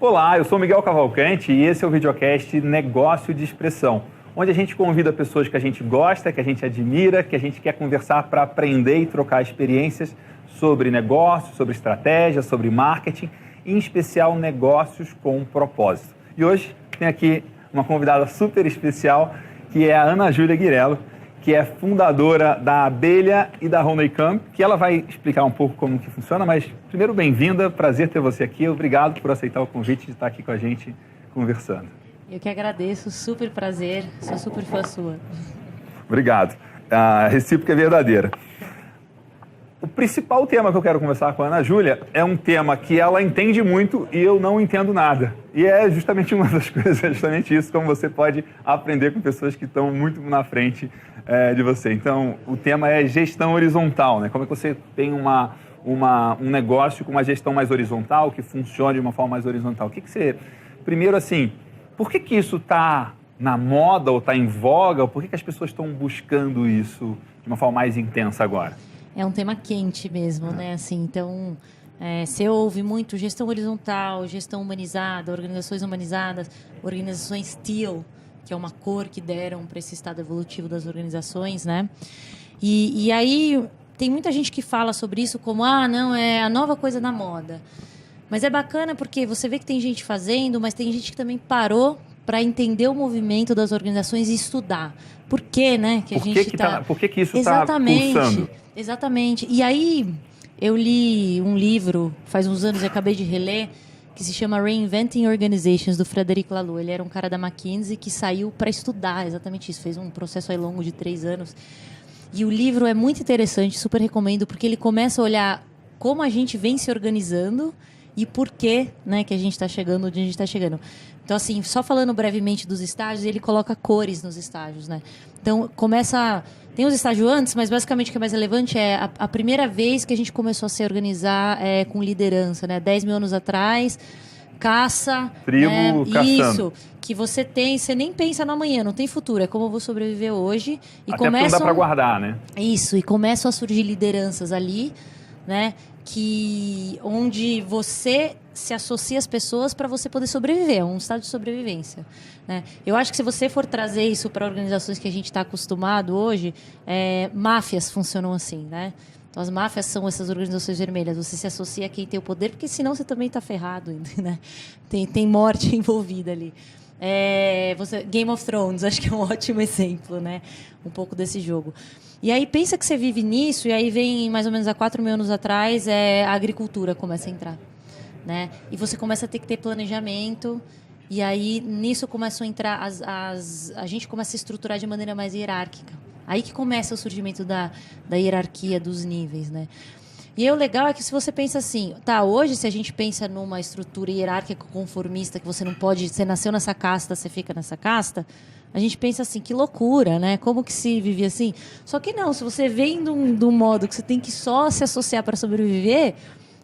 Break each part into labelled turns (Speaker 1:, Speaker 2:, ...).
Speaker 1: Olá, eu sou Miguel Cavalcante e esse é o videocast Negócio de Expressão, onde a gente convida pessoas que a gente gosta, que a gente admira, que a gente quer conversar para aprender e trocar experiências sobre negócios, sobre estratégia, sobre marketing, em especial negócios com propósito. E hoje tem aqui uma convidada super especial, que é a Ana Júlia Guirello, que é fundadora da Abelha e da Honeycomb, que ela vai explicar um pouco como que funciona, mas primeiro, bem-vinda, prazer ter você aqui, obrigado por aceitar o convite de estar aqui com a gente conversando.
Speaker 2: Eu que agradeço, super prazer, sou super fã sua.
Speaker 1: Obrigado, a recíproca é verdadeira. O principal tema que eu quero conversar com a Ana Júlia é um tema que ela entende muito e eu não entendo nada. E é justamente uma das coisas, é justamente isso, como você pode aprender com pessoas que estão muito na frente de você. Então, o tema é gestão horizontal, né? Como é que você tem um negócio com uma gestão mais horizontal, que funcione de uma forma mais horizontal. O que você... Primeiro, assim, por que isso está na moda ou está em voga? Ou por que as pessoas estão buscando isso de uma forma mais intensa agora?
Speaker 2: É um tema quente mesmo, né? Assim, então, você ouve muito gestão horizontal, gestão humanizada, organizações humanizadas, organizações teal, que é uma cor que deram para esse estado evolutivo das organizações, né? E aí tem muita gente que fala sobre isso como, não, é a nova coisa da moda. Mas é bacana porque você vê que tem gente fazendo, mas tem gente que também parou para entender o movimento das organizações e estudar. Por quê, né?
Speaker 1: Por que isso está pulsando?
Speaker 2: Exatamente. E aí, eu li um livro, faz uns anos, eu acabei de reler, que se chama Reinventing Organizations, do Frederic Laloux. Ele era um cara da McKinsey que saiu para estudar exatamente isso. Fez um processo aí longo de 3 anos. E o livro é muito interessante, super recomendo, porque ele começa a olhar como a gente vem se organizando e por que, né, que a gente está chegando onde a gente está chegando. Então, assim, só falando brevemente dos estágios, ele coloca cores nos estágios, né? Então, tem os estágios antes, mas basicamente o que é mais relevante é a primeira vez que a gente começou a se organizar com liderança, né? 10 mil anos atrás, caça...
Speaker 1: Tribo,
Speaker 2: né?
Speaker 1: caçando.
Speaker 2: Isso, que você nem pensa no amanhã, não tem futuro, é como eu vou sobreviver hoje. E
Speaker 1: até porque não dá para guardar, né?
Speaker 2: Isso, e começam a surgir lideranças ali, né? Onde você se associa às pessoas para você poder sobreviver, é um estado de sobrevivência, né? Eu acho que se você for trazer isso para organizações que a gente está acostumado hoje, máfias funcionam assim, né? Então, as máfias são essas organizações vermelhas, você se associa a quem tem o poder, porque senão você também está ferrado, né? Tem morte envolvida ali. Game of Thrones, acho que é um ótimo exemplo, né? Um pouco desse jogo. E aí pensa que você vive nisso, e aí vem mais ou menos há 4 mil anos atrás, a agricultura começa a entrar, né? E você começa a ter que ter planejamento, e aí nisso começam a entrar, a gente começa a se estruturar de maneira mais hierárquica. Aí que começa o surgimento da hierarquia dos níveis, né? E aí o legal é que se você pensa assim, hoje se a gente pensa numa estrutura hierárquica conformista, que você não pode, você nasceu nessa casta, você fica nessa casta, a gente pensa assim, que loucura, né? Como que se vive assim? Só que não, se você vem de um modo que você tem que só se associar para sobreviver,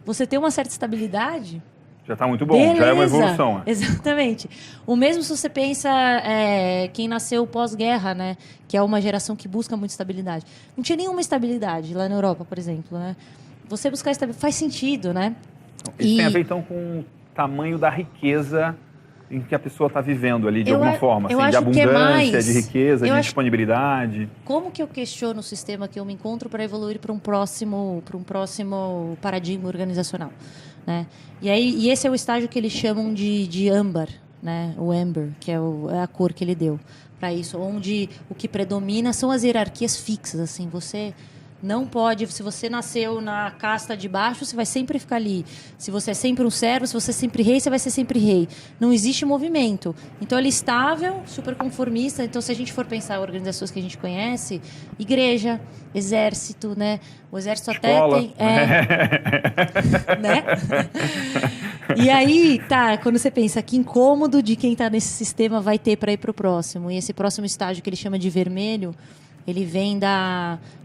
Speaker 2: você tem uma certa estabilidade.
Speaker 1: Já está muito bom,
Speaker 2: beleza,
Speaker 1: já é uma evolução. Né?
Speaker 2: Exatamente. O mesmo se você pensa quem nasceu pós-guerra, né? Que é uma geração que busca muita estabilidade. Não tinha nenhuma estabilidade lá na Europa, por exemplo, né? Você buscar estabilidade faz sentido, né?
Speaker 1: Isso tem a ver, então, com o tamanho da riqueza em que a pessoa está vivendo ali, de alguma forma, assim, de abundância, de riqueza, de disponibilidade.
Speaker 2: Como que eu questiono o sistema que eu me encontro para evoluir para um próximo paradigma organizacional, né? E esse é o estágio que eles chamam de âmbar, né? O amber, que é a cor que ele deu para isso, onde o que predomina são as hierarquias fixas, assim, você não pode, se você nasceu na casta de baixo, você vai sempre ficar ali. Se você é sempre um servo, se você é sempre rei, você vai ser sempre rei. Não existe movimento. Então, ele é estável, super conformista. Então, se a gente for pensar organizações que a gente conhece, igreja, exército, né? O exército
Speaker 1: escola,
Speaker 2: até tem... né? E aí, quando você pensa que incômodo de quem está nesse sistema vai ter para ir para o próximo. E esse próximo estágio que ele chama de vermelho, ele vem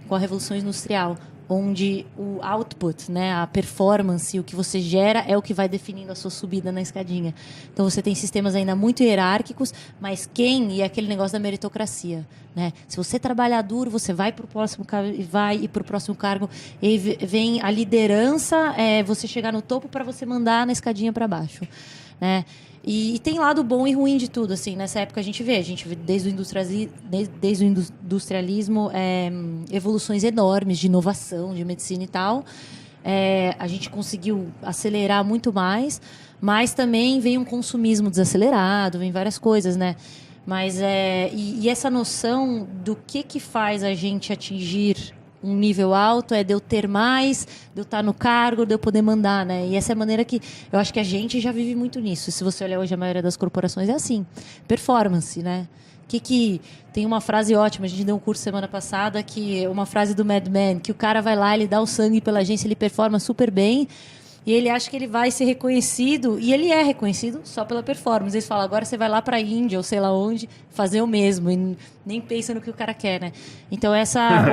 Speaker 2: com a Revolução Industrial, onde o output, né, a performance, o que você gera é o que vai definindo a sua subida na escadinha. Então você tem sistemas ainda muito hierárquicos, mas e aquele negócio da meritocracia, né? Se você trabalhar duro, você vai para o próximo cargo, e vem a liderança, você chegar no topo para você mandar na escadinha para baixo. né? E tem lado bom e ruim de tudo, assim. Nessa época a gente vê desde o industrialismo evoluções enormes de inovação, de medicina e tal. A gente conseguiu acelerar muito mais, mas também vem um consumismo desacelerado, vem várias coisas, né? Mas e essa noção do que faz a gente atingir um nível alto de eu ter mais, de eu estar no cargo, de eu poder mandar, né? E essa é a maneira que eu acho que a gente já vive muito nisso. Se você olhar hoje a maioria das corporações é assim, performance, né? Que tem uma frase ótima, a gente deu um curso semana passada, que é uma frase do Mad Men, que o cara vai lá, ele dá o sangue pela agência, ele performa super bem, e ele acha que ele vai ser reconhecido, e ele é reconhecido só pela performance. Eles falam, agora você vai lá para a Índia, ou sei lá onde, fazer o mesmo, e nem pensa no que o cara quer, né? Então,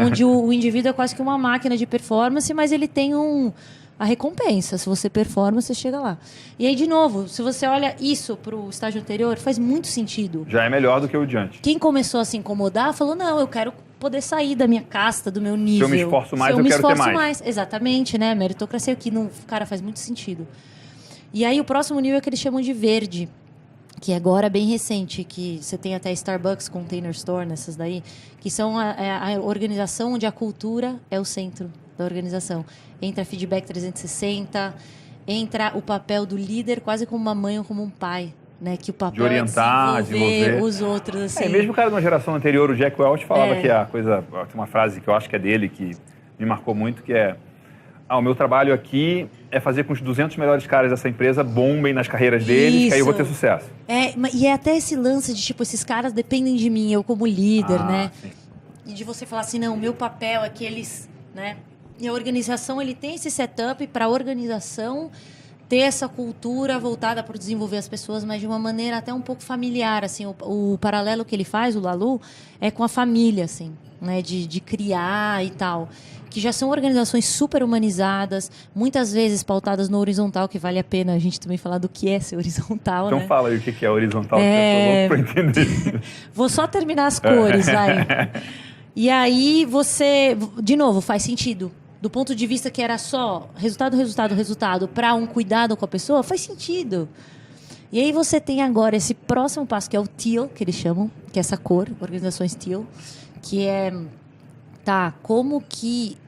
Speaker 2: onde o indivíduo é quase que uma máquina de performance, mas ele tem a recompensa. Se você performa, você chega lá. E aí, de novo, se você olha isso para o estágio anterior, faz muito sentido.
Speaker 1: Já é melhor do que o diante.
Speaker 2: Quem começou a se incomodar, falou, não, eu quero poder sair da minha casta, do meu nível.
Speaker 1: Se eu me esforço mais, eu quero ter mais.
Speaker 2: Exatamente, né? Meritocracia, que não, cara, faz muito sentido. E aí o próximo nível é que eles chamam de verde, que é agora bem recente, que você tem até Starbucks, Container Store, nessas daí, que são a organização onde a cultura é o centro da organização. Entra feedback 360, entra o papel do líder quase como uma mãe ou como um pai. Né, que o papel
Speaker 1: de orientar, desenvolver
Speaker 2: os outros. Assim.
Speaker 1: Mesmo o cara de uma geração anterior, o Jack Welch, falava que a coisa... Tem uma frase que eu acho que é dele, que me marcou muito, que é... o meu trabalho aqui é fazer com que os 200 melhores caras dessa empresa bombem nas carreiras deles, que aí eu vou ter sucesso.
Speaker 2: E é até esse lance de, tipo, esses caras dependem de mim, eu como líder, né? Sim. E de você falar assim, não, o meu papel é que eles... né? E a organização, ele tem esse setup para a organização... ter essa cultura voltada para desenvolver as pessoas, mas de uma maneira até um pouco familiar, assim, o paralelo que ele faz, o Lalu, é com a família, assim, né, de criar e tal, que já são organizações super humanizadas, muitas vezes pautadas no horizontal, que vale a pena a gente também falar do que é ser horizontal,
Speaker 1: então,
Speaker 2: né?
Speaker 1: Fala aí o que é horizontal, que eu tô louco pra entender.
Speaker 2: Vou só terminar as cores, vai. E aí você, de novo, faz sentido. Do ponto de vista que era só resultado, para um cuidado com a pessoa, faz sentido. E aí você tem agora esse próximo passo, que é o Teal, que eles chamam, que é essa cor, organizações Teal, que é, como que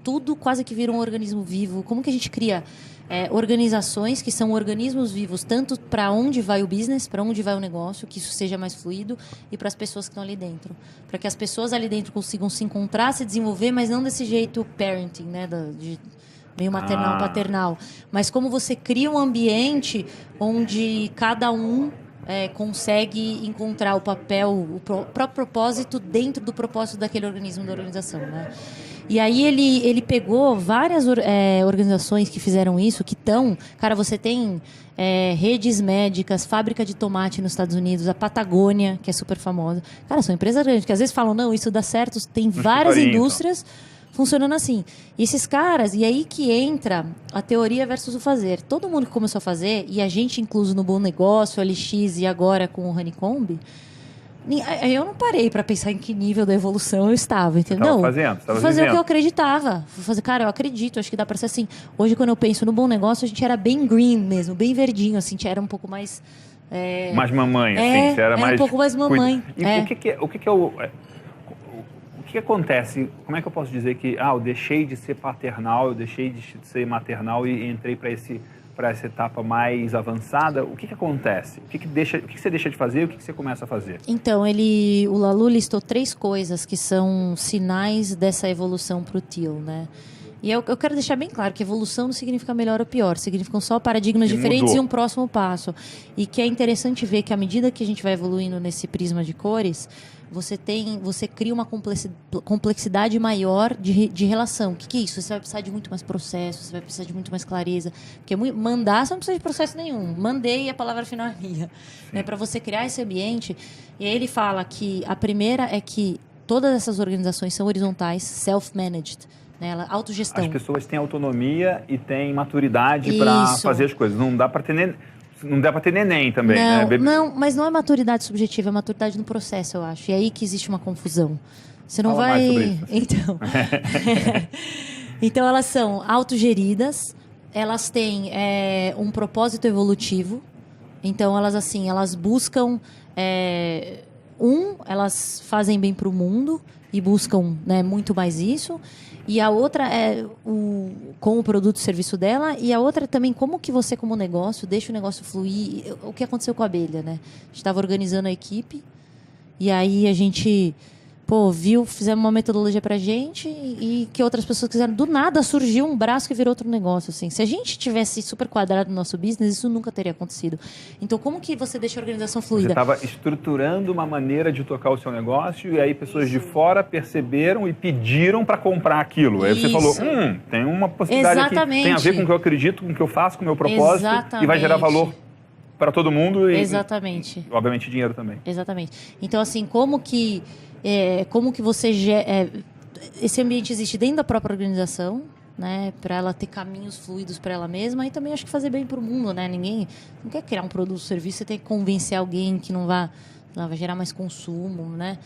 Speaker 2: tudo quase que vira um organismo vivo, como que a gente cria organizações que são organismos vivos, tanto para onde vai o business, para onde vai o negócio, que isso seja mais fluido, e para as pessoas que estão ali dentro. Para que as pessoas ali dentro consigam se encontrar, se desenvolver, mas não desse jeito parenting, né? De meio maternal, paternal. Mas como você cria um ambiente onde cada um consegue encontrar o papel, o próprio propósito dentro do propósito daquele organismo, da organização, né? E aí ele pegou várias organizações que fizeram isso, que estão... Cara, você tem redes médicas, fábrica de tomate nos Estados Unidos, a Patagônia, que é super famosa. Cara, são empresas grandes, que às vezes falam, não, isso dá certo, tem várias indústrias funcionando assim. E esses caras, e aí que entra a teoria versus o fazer. Todo mundo que começou a fazer, e a gente incluso no Bom Negócio, LX e agora com o Honeycomb... Eu não parei para pensar em que nível da evolução eu estava, entendeu?
Speaker 1: Você estava
Speaker 2: fazer o que eu acreditava. Cara, eu acredito, acho que dá para ser assim. Hoje, quando eu penso no Bom Negócio, a gente era bem green mesmo, bem verdinho, assim, era um pouco mais...
Speaker 1: mais mamãe, assim, você era mais...
Speaker 2: um pouco mais mamãe.
Speaker 1: E o que acontece? Como é que eu posso dizer que eu deixei de ser paternal, eu deixei de ser maternal e entrei para essa etapa mais avançada? O que acontece? O que você deixa de fazer e o que você começa a fazer?
Speaker 2: Então, o Lalu listou 3 coisas que são sinais dessa evolução para o Teal, né? E eu quero deixar bem claro que evolução não significa melhor ou pior, significam só paradigmas diferentes e um próximo passo. E que é interessante ver que à medida que a gente vai evoluindo nesse prisma de cores, você cria uma complexidade maior de relação. O que é isso? Você vai precisar de muito mais processo, você vai precisar de muito mais clareza. Porque mandar, você não precisa de processo nenhum. Mandei e a palavra final é minha. Né? Para você criar esse ambiente. E aí ele fala que a primeira é que todas essas organizações são horizontais, self-managed. Né? Autogestão.
Speaker 1: As pessoas têm autonomia e têm maturidade para fazer as coisas. Não dá para ter neném também, né?
Speaker 2: Não, mas não é maturidade subjetiva, é maturidade no processo, eu acho. E é aí que existe uma confusão. Você não
Speaker 1: Fala
Speaker 2: vai...
Speaker 1: mais sobre isso.
Speaker 2: Então... Então, elas são autogeridas, elas têm um propósito evolutivo. Então, elas buscam... elas fazem bem para o mundo e buscam, né, muito mais isso. E a outra é com o produto e serviço dela. E a outra também, como que você, como negócio, deixa o negócio fluir. O que aconteceu com a abelha, né? A gente estava organizando a equipe e aí a gente... fizemos uma metodologia pra gente e que outras pessoas quiseram. Do nada surgiu um braço que virou outro negócio, assim. Se a gente tivesse super quadrado no nosso business, isso nunca teria acontecido. Então, como que você deixa a organização fluida?
Speaker 1: Você estava estruturando uma maneira de tocar o seu negócio e aí pessoas de fora perceberam e pediram para comprar aquilo. Aí você falou, tem uma possibilidade aqui, tem a ver com o que eu acredito, com o que eu faço, com o meu propósito.
Speaker 2: Exatamente.
Speaker 1: E vai gerar valor para todo mundo e,
Speaker 2: exatamente.
Speaker 1: E, obviamente, dinheiro também.
Speaker 2: Exatamente. Então, assim, como que você esse ambiente existe dentro da própria organização, né, para ela ter caminhos fluidos para ela mesma e também acho que fazer bem para o mundo, né? Ninguém não quer criar um produto ou serviço, você tem que convencer alguém que não vai gerar mais consumo, né?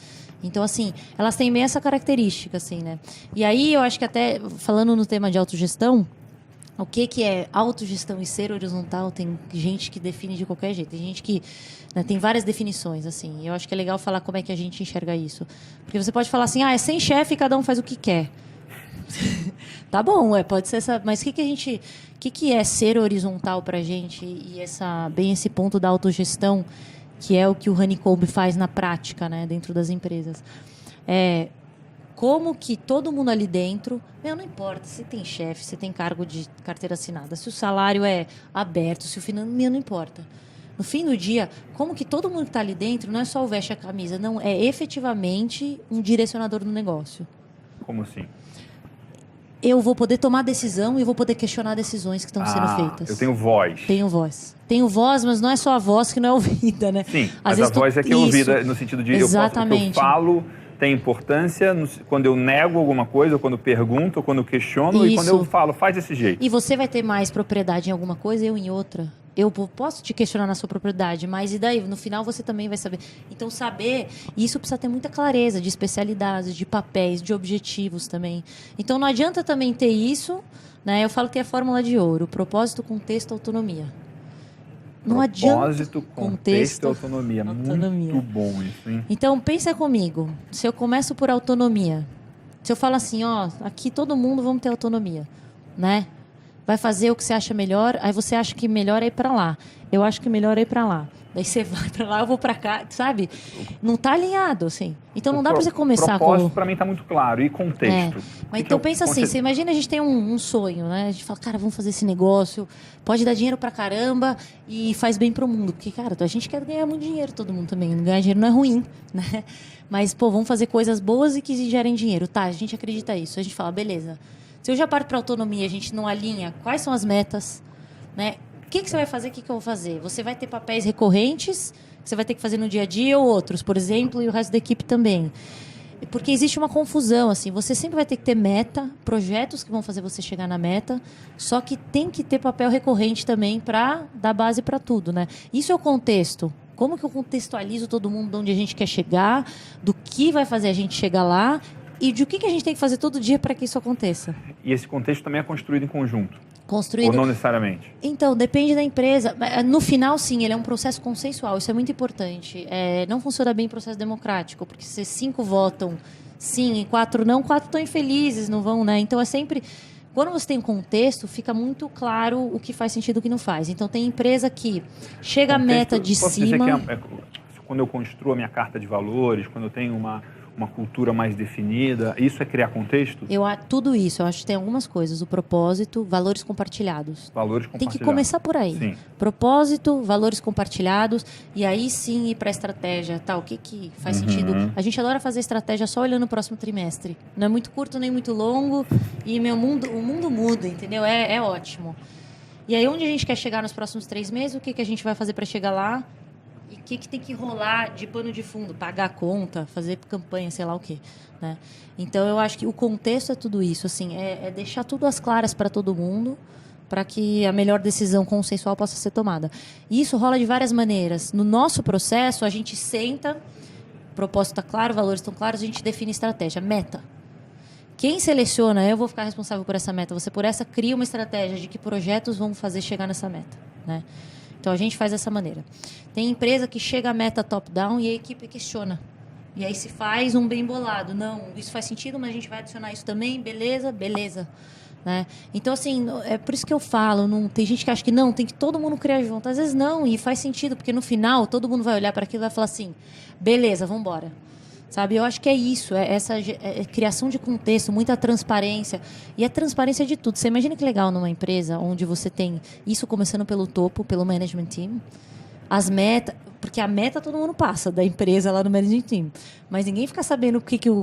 Speaker 2: Então, assim, elas têm bem essa característica, assim, né? E aí eu acho que até falando no tema de autogestão, o que é autogestão e ser horizontal, tem gente que define de qualquer jeito. Tem gente que... né, tem várias definições, assim. Eu acho que é legal falar como é que a gente enxerga isso. Porque você pode falar assim, é sem chefe e cada um faz o que quer. Tá bom, pode ser essa... Mas o que é ser horizontal pra gente? E bem esse ponto da autogestão, que é o que o Honeycomb faz na prática, né, dentro das empresas. Como que todo mundo ali dentro... não importa se tem chefe, se tem cargo de carteira assinada, se o salário é aberto, se o financeiro... não importa. No fim do dia, como que todo mundo que está ali dentro não é só o veste a camisa, não, é efetivamente um direcionador do negócio.
Speaker 1: Como assim?
Speaker 2: Eu vou poder tomar decisão e vou poder questionar decisões que estão sendo feitas.
Speaker 1: Eu tenho voz.
Speaker 2: Tenho voz, mas não é só a voz que não é ouvida, né?
Speaker 1: Sim, mas a voz é que é ouvida no sentido de
Speaker 2: exatamente.
Speaker 1: O que eu falo tem importância quando eu nego alguma coisa, ou quando eu pergunto, ou quando eu questiono, e quando eu falo, faz desse jeito.
Speaker 2: E você vai ter mais propriedade em alguma coisa, eu em outra. Eu posso te questionar na sua propriedade, mas e daí? No final você também vai saber. Então, saber, isso precisa ter muita clareza de especialidades, de papéis, de objetivos também. Então, não adianta também ter isso, né? Eu falo que é a fórmula de ouro: propósito, contexto, autonomia. Não adianta.
Speaker 1: Propósito, contexto e autonomia. Muito bom isso, hein?
Speaker 2: Então, pensa comigo. Se eu começo por autonomia, se eu falo assim, aqui todo mundo vamos ter autonomia, né? Vai fazer o que você acha melhor, aí você acha que melhor é ir para lá. Eu acho que melhor é ir para lá. Daí você vai para lá, eu vou para cá, sabe? Não está alinhado, assim. Então não dá para você começar com... O
Speaker 1: propósito para mim está muito claro. E contexto?
Speaker 2: Mas então pensa assim, você imagina a gente tem um sonho, né? A gente fala, cara, vamos fazer esse negócio, pode dar dinheiro para caramba e faz bem para o mundo. Porque, cara, a gente quer ganhar muito dinheiro, todo mundo também. Ganhar dinheiro não é ruim, né? Mas, vamos fazer coisas boas e que gerem dinheiro. Tá, a gente acredita nisso. A gente fala, beleza. Se eu já parto para autonomia, a gente não alinha quais são as metas, né? O que você vai fazer, o que eu vou fazer? Você vai ter papéis recorrentes, que você vai ter que fazer no dia a dia, ou outros, por exemplo, e o resto da equipe também. Porque existe uma confusão, assim, você sempre vai ter que ter meta, projetos que vão fazer você chegar na meta, só que tem que ter papel recorrente também para dar base para tudo, né? Isso é o contexto. Como que eu contextualizo todo mundo de onde a gente quer chegar, do que vai fazer a gente chegar lá, e de o que a gente tem que fazer todo dia para que isso aconteça.
Speaker 1: E esse contexto também é construído em conjunto?
Speaker 2: Construído...
Speaker 1: Ou não necessariamente?
Speaker 2: Então, depende da empresa. No final, sim, ele é um processo consensual. Isso é muito importante. Não funciona bem o processo democrático, porque se 5 votam sim e 4 não, 4 estão infelizes, não vão, né? Então, é sempre... Quando você tem um contexto, fica muito claro o que faz sentido e o que não faz. Então, tem empresa que chega a meta de
Speaker 1: posso
Speaker 2: cima...
Speaker 1: dizer que quando eu construo a minha carta de valores, quando eu tenho uma cultura mais definida, isso é criar contexto?
Speaker 2: Tudo isso, eu acho que tem algumas coisas. O propósito, valores compartilhados.
Speaker 1: Valores compartilhados.
Speaker 2: Tem que começar por aí.
Speaker 1: Sim.
Speaker 2: Propósito, valores compartilhados, e aí sim ir para a estratégia. Tá, o que faz sentido? A gente adora fazer estratégia só olhando o próximo trimestre. Não é muito curto nem muito longo, e o mundo muda, entendeu? É ótimo. E aí, onde a gente quer chegar nos próximos 3 meses, o que a gente vai fazer para chegar lá? E o que tem que rolar de pano de fundo? Pagar a conta, fazer campanha, sei lá o quê, né? Então, eu acho que o contexto é tudo isso, assim, é deixar tudo às claras para todo mundo, para que a melhor decisão consensual possa ser tomada. E isso rola de várias maneiras. No nosso processo, a gente senta, o propósito está claro, valores estão claros, a gente define estratégia, meta. Quem seleciona, eu vou ficar responsável por essa meta, você por essa cria uma estratégia de que projetos vão fazer chegar nessa meta, né? Então a gente faz dessa maneira. Tem empresa que chega a meta top-down e a equipe questiona. E aí se faz um bem bolado. Não, isso faz sentido, mas a gente vai adicionar isso também, beleza, beleza. Né? Então, assim, é por isso que eu falo, não, tem gente que acha que não, tem que todo mundo criar junto. Às vezes não, e faz sentido, porque no final todo mundo vai olhar para aquilo e vai falar assim, beleza, vamos embora. Sabe? Eu acho que é isso, essa criação de contexto, muita transparência. E a transparência de tudo. Você imagina que legal numa empresa onde você tem isso começando pelo topo, pelo management team, as metas, porque a meta todo mundo passa da empresa lá no management team, mas ninguém fica sabendo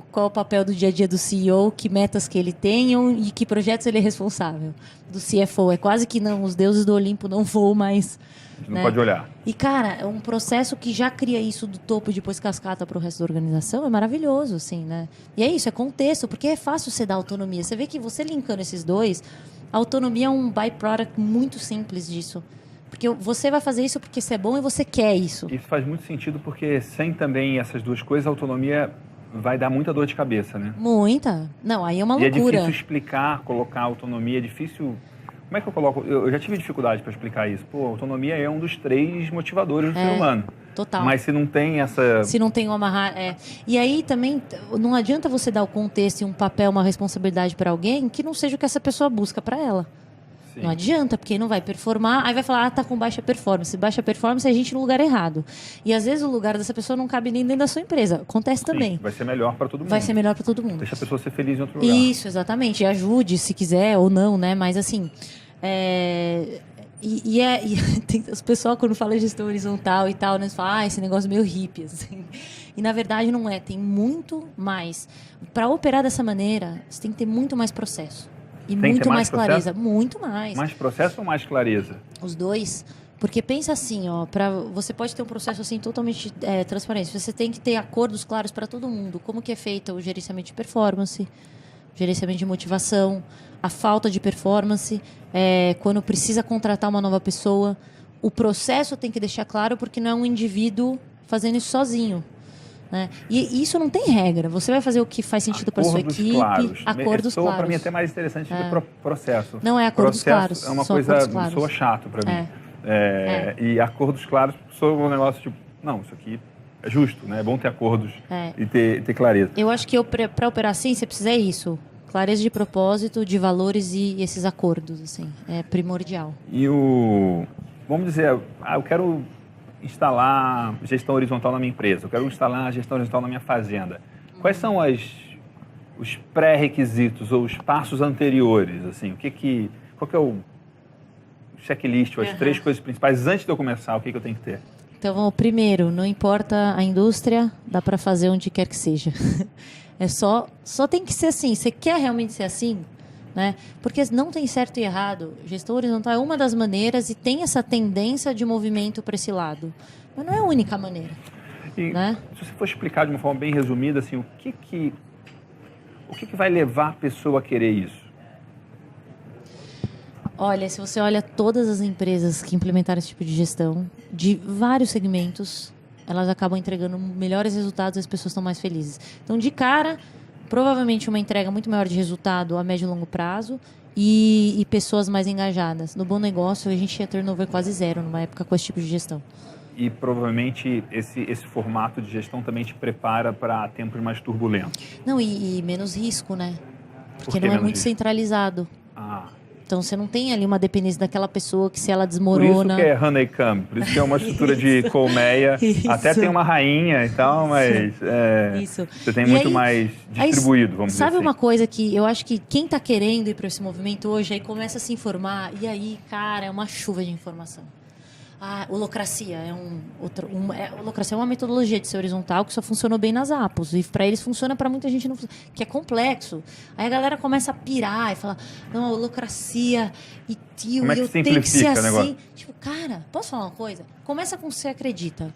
Speaker 2: qual é o papel do dia a dia do CEO, que metas que ele tem e que projetos ele é responsável. Do CFO, é quase que não, os deuses do Olimpo não voam mais.
Speaker 1: A gente não pode olhar.
Speaker 2: E, cara, é um processo que já cria isso do topo e depois cascata para o resto da organização, é maravilhoso, assim, né? E é isso, é contexto, porque é fácil você dar autonomia. Você vê que você linkando esses dois, a autonomia é um byproduct muito simples disso. Porque você vai fazer isso porque você é bom e você quer isso.
Speaker 1: Isso faz muito sentido porque sem também essas duas coisas, a autonomia vai dar muita dor de cabeça, né?
Speaker 2: Muita. Não, aí é uma loucura.
Speaker 1: E é difícil explicar, colocar autonomia, é difícil... Como é que eu coloco? Eu já tive dificuldade para explicar isso. Pô, autonomia é um dos 3 motivadores do ser humano.
Speaker 2: Total.
Speaker 1: Mas se não tem essa...
Speaker 2: Se não tem um amarrar... E aí também não adianta você dar o contexto e um papel, uma responsabilidade para alguém que não seja o que essa pessoa busca para ela. Sim. Não adianta, porque não vai performar, aí vai falar, tá com baixa performance. Baixa performance é a gente no lugar errado. E às vezes o lugar dessa pessoa não cabe nem dentro da sua empresa. Acontece também.
Speaker 1: Vai ser melhor para todo mundo.
Speaker 2: Vai ser melhor para todo mundo.
Speaker 1: Deixa a pessoa ser feliz em outro lugar.
Speaker 2: Isso, exatamente. E ajude se quiser ou não, né? Mas assim... tem os pessoal quando fala gestão horizontal e tal, né, fala, esse negócio meio hippie, assim. E na verdade não é, tem muito mais. Para operar dessa maneira, você tem que ter muito mais processo. E tem muito mais clareza. Muito mais.
Speaker 1: Mais processo ou mais clareza?
Speaker 2: Os dois. Porque pensa assim, ó, você pode ter um processo assim totalmente transparente. Você tem que ter acordos claros para todo mundo. Como que é feito o gerenciamento de performance, gerenciamento de motivação, a falta de performance, quando precisa contratar uma nova pessoa. O processo tem que deixar claro porque não é um indivíduo fazendo isso sozinho. Né? E isso não tem regra. Você vai fazer o que faz sentido para sua equipe.
Speaker 1: Claros.
Speaker 2: Acordos claros.
Speaker 1: Para mim até mais interessante do processo.
Speaker 2: Não é acordos claros.
Speaker 1: É uma coisa que soa chato para mim. E acordos claros soa um negócio tipo, não, isso aqui é justo, né? É bom ter acordos e ter clareza.
Speaker 2: Eu acho que para operar assim, você precisa isso. Clareza de propósito, de valores e esses acordos, assim. É primordial.
Speaker 1: E vamos dizer, eu quero instalar gestão horizontal na minha empresa, eu quero instalar gestão horizontal na minha fazenda. Quais são os pré-requisitos ou os passos anteriores? Assim, qual que é o checklist, as 3 coisas principais antes de eu começar, o que eu tenho que ter?
Speaker 2: Então, primeiro, não importa a indústria, dá para fazer onde quer que seja. Só tem que ser assim. Você quer realmente ser assim? Né? Porque não tem certo e errado. Gestão horizontal é uma das maneiras e tem essa tendência de movimento para esse lado. Mas não é a única maneira.
Speaker 1: E
Speaker 2: né?
Speaker 1: Se você for explicar de uma forma bem resumida, assim, o que vai levar a pessoa a querer isso?
Speaker 2: Olha, se você olha todas as empresas que implementaram esse tipo de gestão, de vários segmentos, elas acabam entregando melhores resultados e as pessoas estão mais felizes. Então, de cara, provavelmente uma entrega muito maior de resultado a médio e longo prazo e pessoas mais engajadas. No bom negócio, a gente tinha turnover quase 0 numa época com esse tipo de gestão.
Speaker 1: E provavelmente esse formato de gestão também te prepara para tempos mais turbulentos.
Speaker 2: Não, e menos risco, né? Porque não é muito centralizado. Então, você não tem ali uma dependência daquela pessoa que se ela desmorona...
Speaker 1: Por isso que é honeycomb, por isso que é uma estrutura de colmeia. Até tem uma rainha e tal, mas você tem muito mais distribuído, vamos dizer assim.
Speaker 2: Sabe uma coisa que eu acho que quem está querendo ir para esse movimento hoje, aí começa a se informar, e aí, cara, é uma chuva de informação. Holocracia holocracia é uma metodologia de ser horizontal que só funcionou bem nas APOS. E para eles funciona, para muita gente não funciona, que é complexo. Aí a galera começa a pirar e fala, não, a holocracia e tio,
Speaker 1: como é que
Speaker 2: eu tenho que ser assim.
Speaker 1: Negócio?
Speaker 2: Tipo, cara, posso falar uma coisa? Começa com o que você acredita.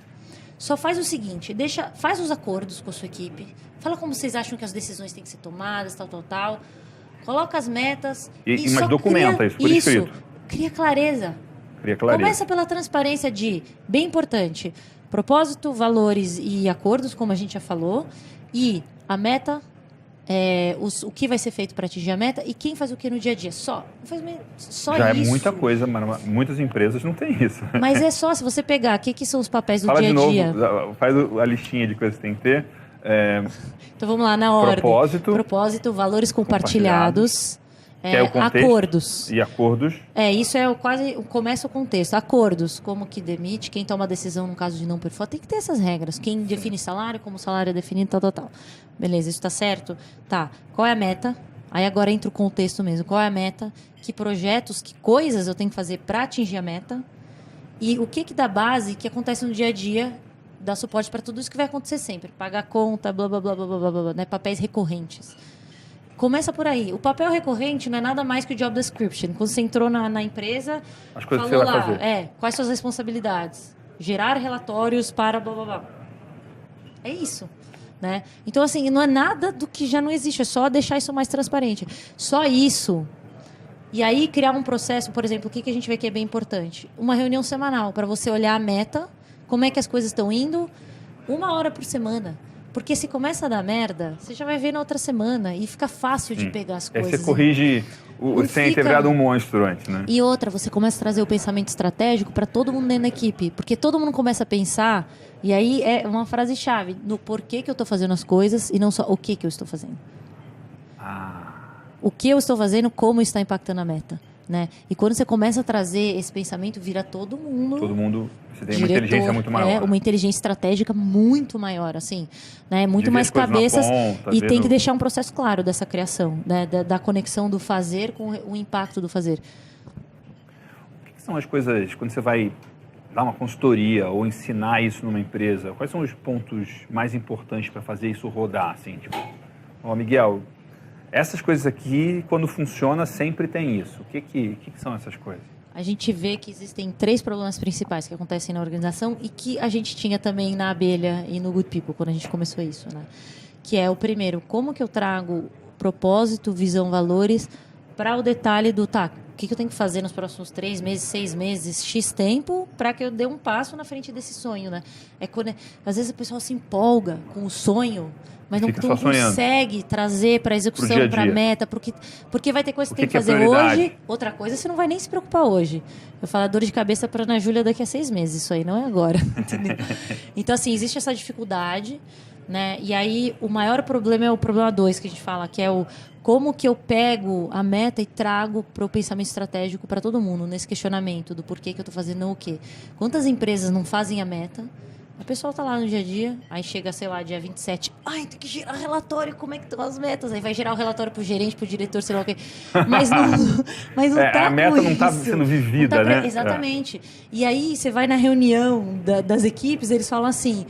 Speaker 2: Só faz o seguinte, faz os acordos com a sua equipe, fala como vocês acham que as decisões têm que ser tomadas, tal. Coloca as metas.
Speaker 1: Mas documenta isso por escrito.
Speaker 2: Cria clareza. Começa pela transparência bem importante, propósito, valores e acordos, como a gente já falou, e a meta o que vai ser feito para atingir a meta e quem faz o que no dia a dia. Só
Speaker 1: Já
Speaker 2: isso.
Speaker 1: É muita coisa, mas muitas empresas não têm isso.
Speaker 2: Mas é só, se você pegar, o que são os papéis do
Speaker 1: Fala
Speaker 2: dia a
Speaker 1: de
Speaker 2: dia?
Speaker 1: novo, faz a listinha de coisas que tem que ter.
Speaker 2: Então vamos lá, na ordem.
Speaker 1: Propósito,
Speaker 2: valores compartilhados.
Speaker 1: Que é o contexto,
Speaker 2: acordos.
Speaker 1: E acordos.
Speaker 2: Isso começa o contexto. Acordos, como que demite, quem toma a decisão no caso de não performar. Tem que ter essas regras. Quem define salário, como o salário é definido, tal. Beleza, isso está certo? Tá. Qual é a meta? Aí agora entra o contexto mesmo. Qual é a meta? Que projetos, que coisas eu tenho que fazer para atingir a meta? E o que dá base, que acontece no dia a dia, dá suporte para tudo isso que vai acontecer sempre. Pagar conta, blá, blá, blá, blá, blá, blá, blá, né? Papéis recorrentes. Começa por aí. O papel recorrente não é nada mais que o job description. Quando você entrou na empresa,
Speaker 1: as coisas
Speaker 2: falou
Speaker 1: que você vai fazer.
Speaker 2: Quais suas responsabilidades? Gerar relatórios para blá, blá, blá. É isso. Né? Então, assim, não é nada do que já não existe. É só deixar isso mais transparente. Só isso. E aí, criar um processo, por exemplo, o que a gente vê que é bem importante? Uma reunião semanal, para você olhar a meta, como é que as coisas estão indo, 1 hora por semana. Porque se começa a dar merda, você já vai ver na outra semana e fica fácil de pegar as coisas.
Speaker 1: Aí você corrige sem ter virado um monstro antes, né?
Speaker 2: E outra, você começa a trazer o pensamento estratégico para todo mundo dentro da equipe. Porque todo mundo começa a pensar, e aí é uma frase-chave, no porquê que eu estou fazendo as coisas e não só o que eu estou fazendo. O que eu estou fazendo, como está impactando a meta. Né? E quando você começa a trazer esse pensamento, vira todo mundo...
Speaker 1: Todo mundo... Você tem uma inteligência muito maior.
Speaker 2: Uma inteligência estratégica muito maior, assim. Né? Muito mais cabeças. E tem que deixar um processo claro dessa criação, né? da conexão do fazer com o impacto do fazer.
Speaker 1: O que são as coisas, quando você vai dar uma consultoria ou ensinar isso numa empresa, quais são os pontos mais importantes para fazer isso rodar? Assim, tipo, Miguel... Essas coisas aqui, quando funciona, sempre tem isso. O que são essas coisas?
Speaker 2: A gente vê que existem 3 problemas principais que acontecem na organização e que a gente tinha também na Abelha e no Good People, quando a gente começou isso. Né? Que é o primeiro, como que eu trago propósito, visão, valores para o detalhe do, o que eu tenho que fazer nos próximos 3 meses, 6 meses, X tempo, para que eu dê um passo na frente desse sonho. Né? Às vezes a pessoa se empolga com o sonho, mas não consegue trazer para a execução, para a meta, porque vai ter coisa que tem que fazer hoje, outra coisa você não vai nem se preocupar hoje. Eu falo dor de cabeça para Ana Júlia daqui a 6 meses, isso aí não é agora. Então, assim, existe essa dificuldade, né? E aí o maior problema é o problema 2 que a gente fala, que é o como que eu pego a meta e trago para o pensamento estratégico para todo mundo, nesse questionamento do porquê que eu estou fazendo o quê. Quantas empresas não fazem a meta? A pessoa tá lá no dia a dia, aí chega, sei lá, dia 27, tem que gerar relatório, como é que estão as metas? Aí vai gerar o relatório pro gerente, pro diretor, sei lá o quê. Mas não tá
Speaker 1: a meta não tá sendo vivida, né?
Speaker 2: Exatamente. E aí você vai na reunião das equipes, eles falam assim,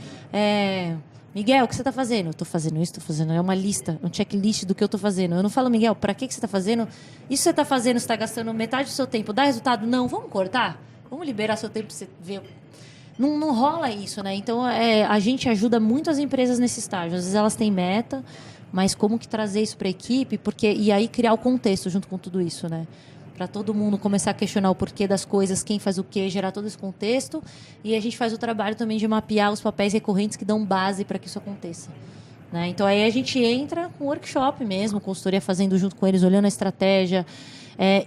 Speaker 2: Miguel, o que você tá fazendo? Eu tô fazendo isso, tô fazendo. É uma lista, um checklist do que eu tô fazendo. Eu não falo, Miguel, pra que você tá fazendo? Isso você tá fazendo, você tá gastando metade do seu tempo, dá resultado? Não, vamos cortar? Vamos liberar seu tempo pra você ver... Não rola isso, né? Então, a gente ajuda muito as empresas nesse estágio. Às vezes elas têm meta, mas como que trazer isso para a equipe? E aí criar o contexto junto com tudo isso, né? Para todo mundo começar a questionar o porquê das coisas, quem faz o quê, gerar todo esse contexto. E a gente faz o trabalho também de mapear os papéis recorrentes que dão base para que isso aconteça. Né? Então, aí a gente entra com workshop mesmo, consultoria fazendo junto com eles, olhando a estratégia.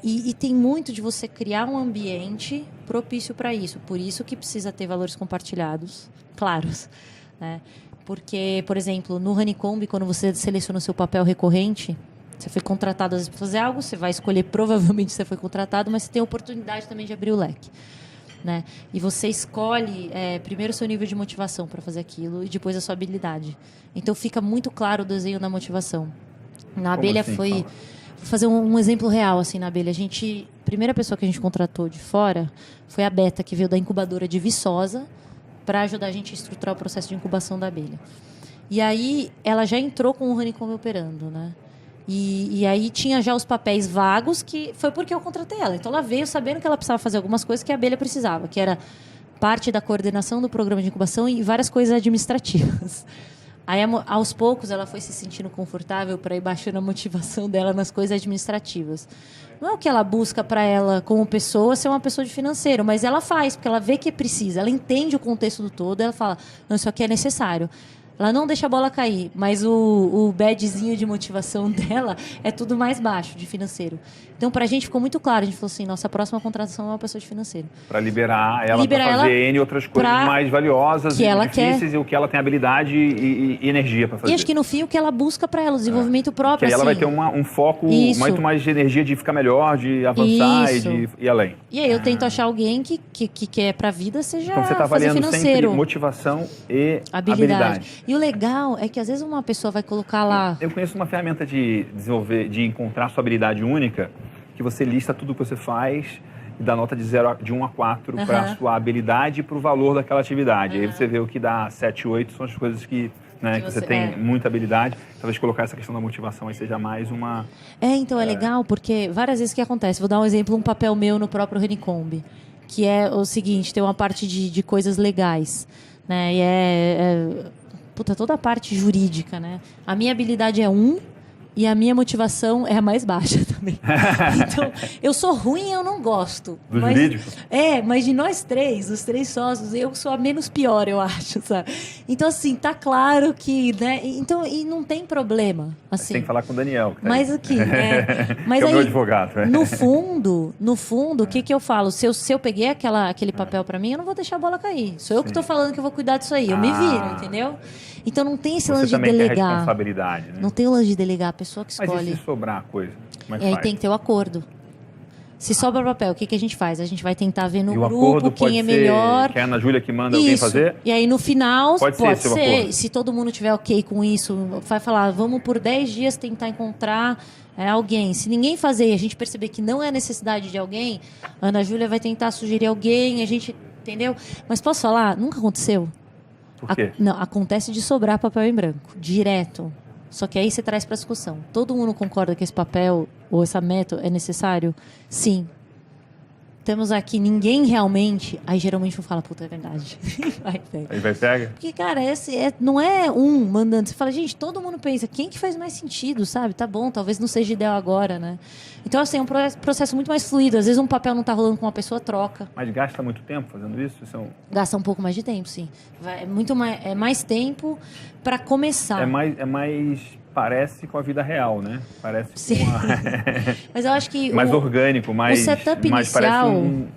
Speaker 2: E tem muito de você criar um ambiente propício para isso. Por isso que precisa ter valores compartilhados, claros. Né? Porque, por exemplo, no Honeycomb, quando você seleciona o seu papel recorrente, você foi contratado às vezes para fazer algo, você vai escolher, provavelmente você foi contratado, mas você tem a oportunidade também de abrir o leque. Né? E você escolhe primeiro o seu nível de motivação para fazer aquilo e depois a sua habilidade. Então fica muito claro o desenho da motivação. Na Abelha
Speaker 1: assim,
Speaker 2: foi... Vou fazer um exemplo real, assim, na Abelha. A primeira pessoa que a gente contratou de fora foi a Beta, que veio da incubadora de Viçosa, para ajudar a gente a estruturar o processo de incubação da Abelha. E aí, ela já entrou com o Honeycomb operando, né? E aí tinha já os papéis vagos, que foi porque eu contratei ela. Então, ela veio sabendo que ela precisava fazer algumas coisas que a Abelha precisava, que era parte da coordenação do programa de incubação e várias coisas administrativas. Aí, aos poucos, ela foi se sentindo confortável para ir baixando a motivação dela nas coisas administrativas. Não é o que ela busca para ela, como pessoa, ser uma pessoa de financeiro, mas ela faz, porque ela vê que precisa, ela entende o contexto do todo, ela fala, não, isso aqui é necessário. Ela não deixa a bola cair, mas o badzinho de motivação dela é tudo mais baixo, de financeiro. Então, pra gente ficou muito claro. A gente falou assim, nossa próxima contratação é uma pessoa de financeiro.
Speaker 1: Para liberar ela para fazer N outras coisas mais valiosas
Speaker 2: que
Speaker 1: e
Speaker 2: ela
Speaker 1: difíceis
Speaker 2: quer.
Speaker 1: e o que ela tem habilidade e energia para fazer.
Speaker 2: E acho que no fim o que ela busca para ela, o desenvolvimento próprio.
Speaker 1: Que aí ela
Speaker 2: assim.
Speaker 1: vai ter um foco
Speaker 2: Isso.
Speaker 1: muito mais de energia de ficar melhor, de avançar e de ir além.
Speaker 2: E aí eu tento achar alguém que quer pra vida seja
Speaker 1: Então você está
Speaker 2: fazer
Speaker 1: avaliando
Speaker 2: financeiro.
Speaker 1: sempre motivação e habilidade.
Speaker 2: E o legal é que às vezes uma pessoa vai colocar lá...
Speaker 1: Eu conheço uma ferramenta de desenvolver, de encontrar sua habilidade única, que você lista tudo que você faz e dá nota de 1 a 4 para a sua habilidade e para o valor daquela atividade. Aí você vê o que dá 7, 8 são as coisas que você tem muita habilidade. Talvez colocar essa questão da motivação aí seja mais uma...
Speaker 2: Então é legal porque várias vezes o que acontece, vou dar um exemplo, um papel meu no próprio Honeycomb, que é o seguinte, tem uma parte de coisas legais, né? E puta, toda a parte jurídica, né? A minha habilidade é 1 e a minha motivação é a mais baixa também. Então, eu sou ruim e eu não gosto.
Speaker 1: Do jurídico?
Speaker 2: Mas de nós três, os 3 sócios, eu sou a menos pior, eu acho, sabe? Então, assim, tá claro que, né? Então, e não tem problema, assim.
Speaker 1: Tem que falar com o Daniel. Que tá
Speaker 2: mas
Speaker 1: aí.
Speaker 2: aqui, mas
Speaker 1: que é o
Speaker 2: aí,
Speaker 1: meu advogado.
Speaker 2: no fundo, o que eu falo? Se eu peguei aquele papel pra mim, eu não vou deixar a bola cair. Sou eu que tô falando que eu vou cuidar disso aí. Eu me viro, entendeu? Então não tem esse lance de delegar. Você também tem a
Speaker 1: responsabilidade, né?
Speaker 2: Não tem o lance de delegar, a pessoa que escolhe.
Speaker 1: Mas e se sobrar a coisa? Como é que
Speaker 2: e aí
Speaker 1: faz?
Speaker 2: tem que ter o acordo. Se sobra papel, o que a gente faz? A gente vai tentar ver no
Speaker 1: e o
Speaker 2: grupo
Speaker 1: acordo
Speaker 2: quem é
Speaker 1: ser
Speaker 2: melhor.
Speaker 1: Que é a Ana Júlia que manda alguém fazer?
Speaker 2: E aí no final, pode ser.
Speaker 1: Acordo.
Speaker 2: Se todo mundo tiver ok com isso, vai falar, vamos por 10 dias tentar encontrar alguém. Se ninguém fazer e a gente perceber que não é necessidade de alguém, a Ana Júlia vai tentar sugerir alguém, a gente... Entendeu? Mas posso falar? Nunca aconteceu.
Speaker 1: Por quê?
Speaker 2: Não, acontece de sobrar papel em branco, direto. Só que aí você traz para discussão. Todo mundo concorda que esse papel ou essa meta é necessário? Sim. Temos aqui ninguém realmente... Aí geralmente eu falo, puta, é verdade.
Speaker 1: Aí vai pega?
Speaker 2: Porque, cara, não é um mandando. Você fala, gente, todo mundo pensa, quem que faz mais sentido, sabe? Tá bom, talvez não seja ideal agora, né? Então, assim, é um processo muito mais fluido. Às vezes um papel não tá rolando com uma pessoa, troca.
Speaker 1: Mas gasta muito tempo fazendo isso?
Speaker 2: Gasta um pouco mais de tempo, sim. É mais tempo para começar.
Speaker 1: É mais parece com a vida real, né? Parece
Speaker 2: sim. Mas eu acho que...
Speaker 1: mais orgânico, mais...
Speaker 2: O setup inicial...
Speaker 1: parece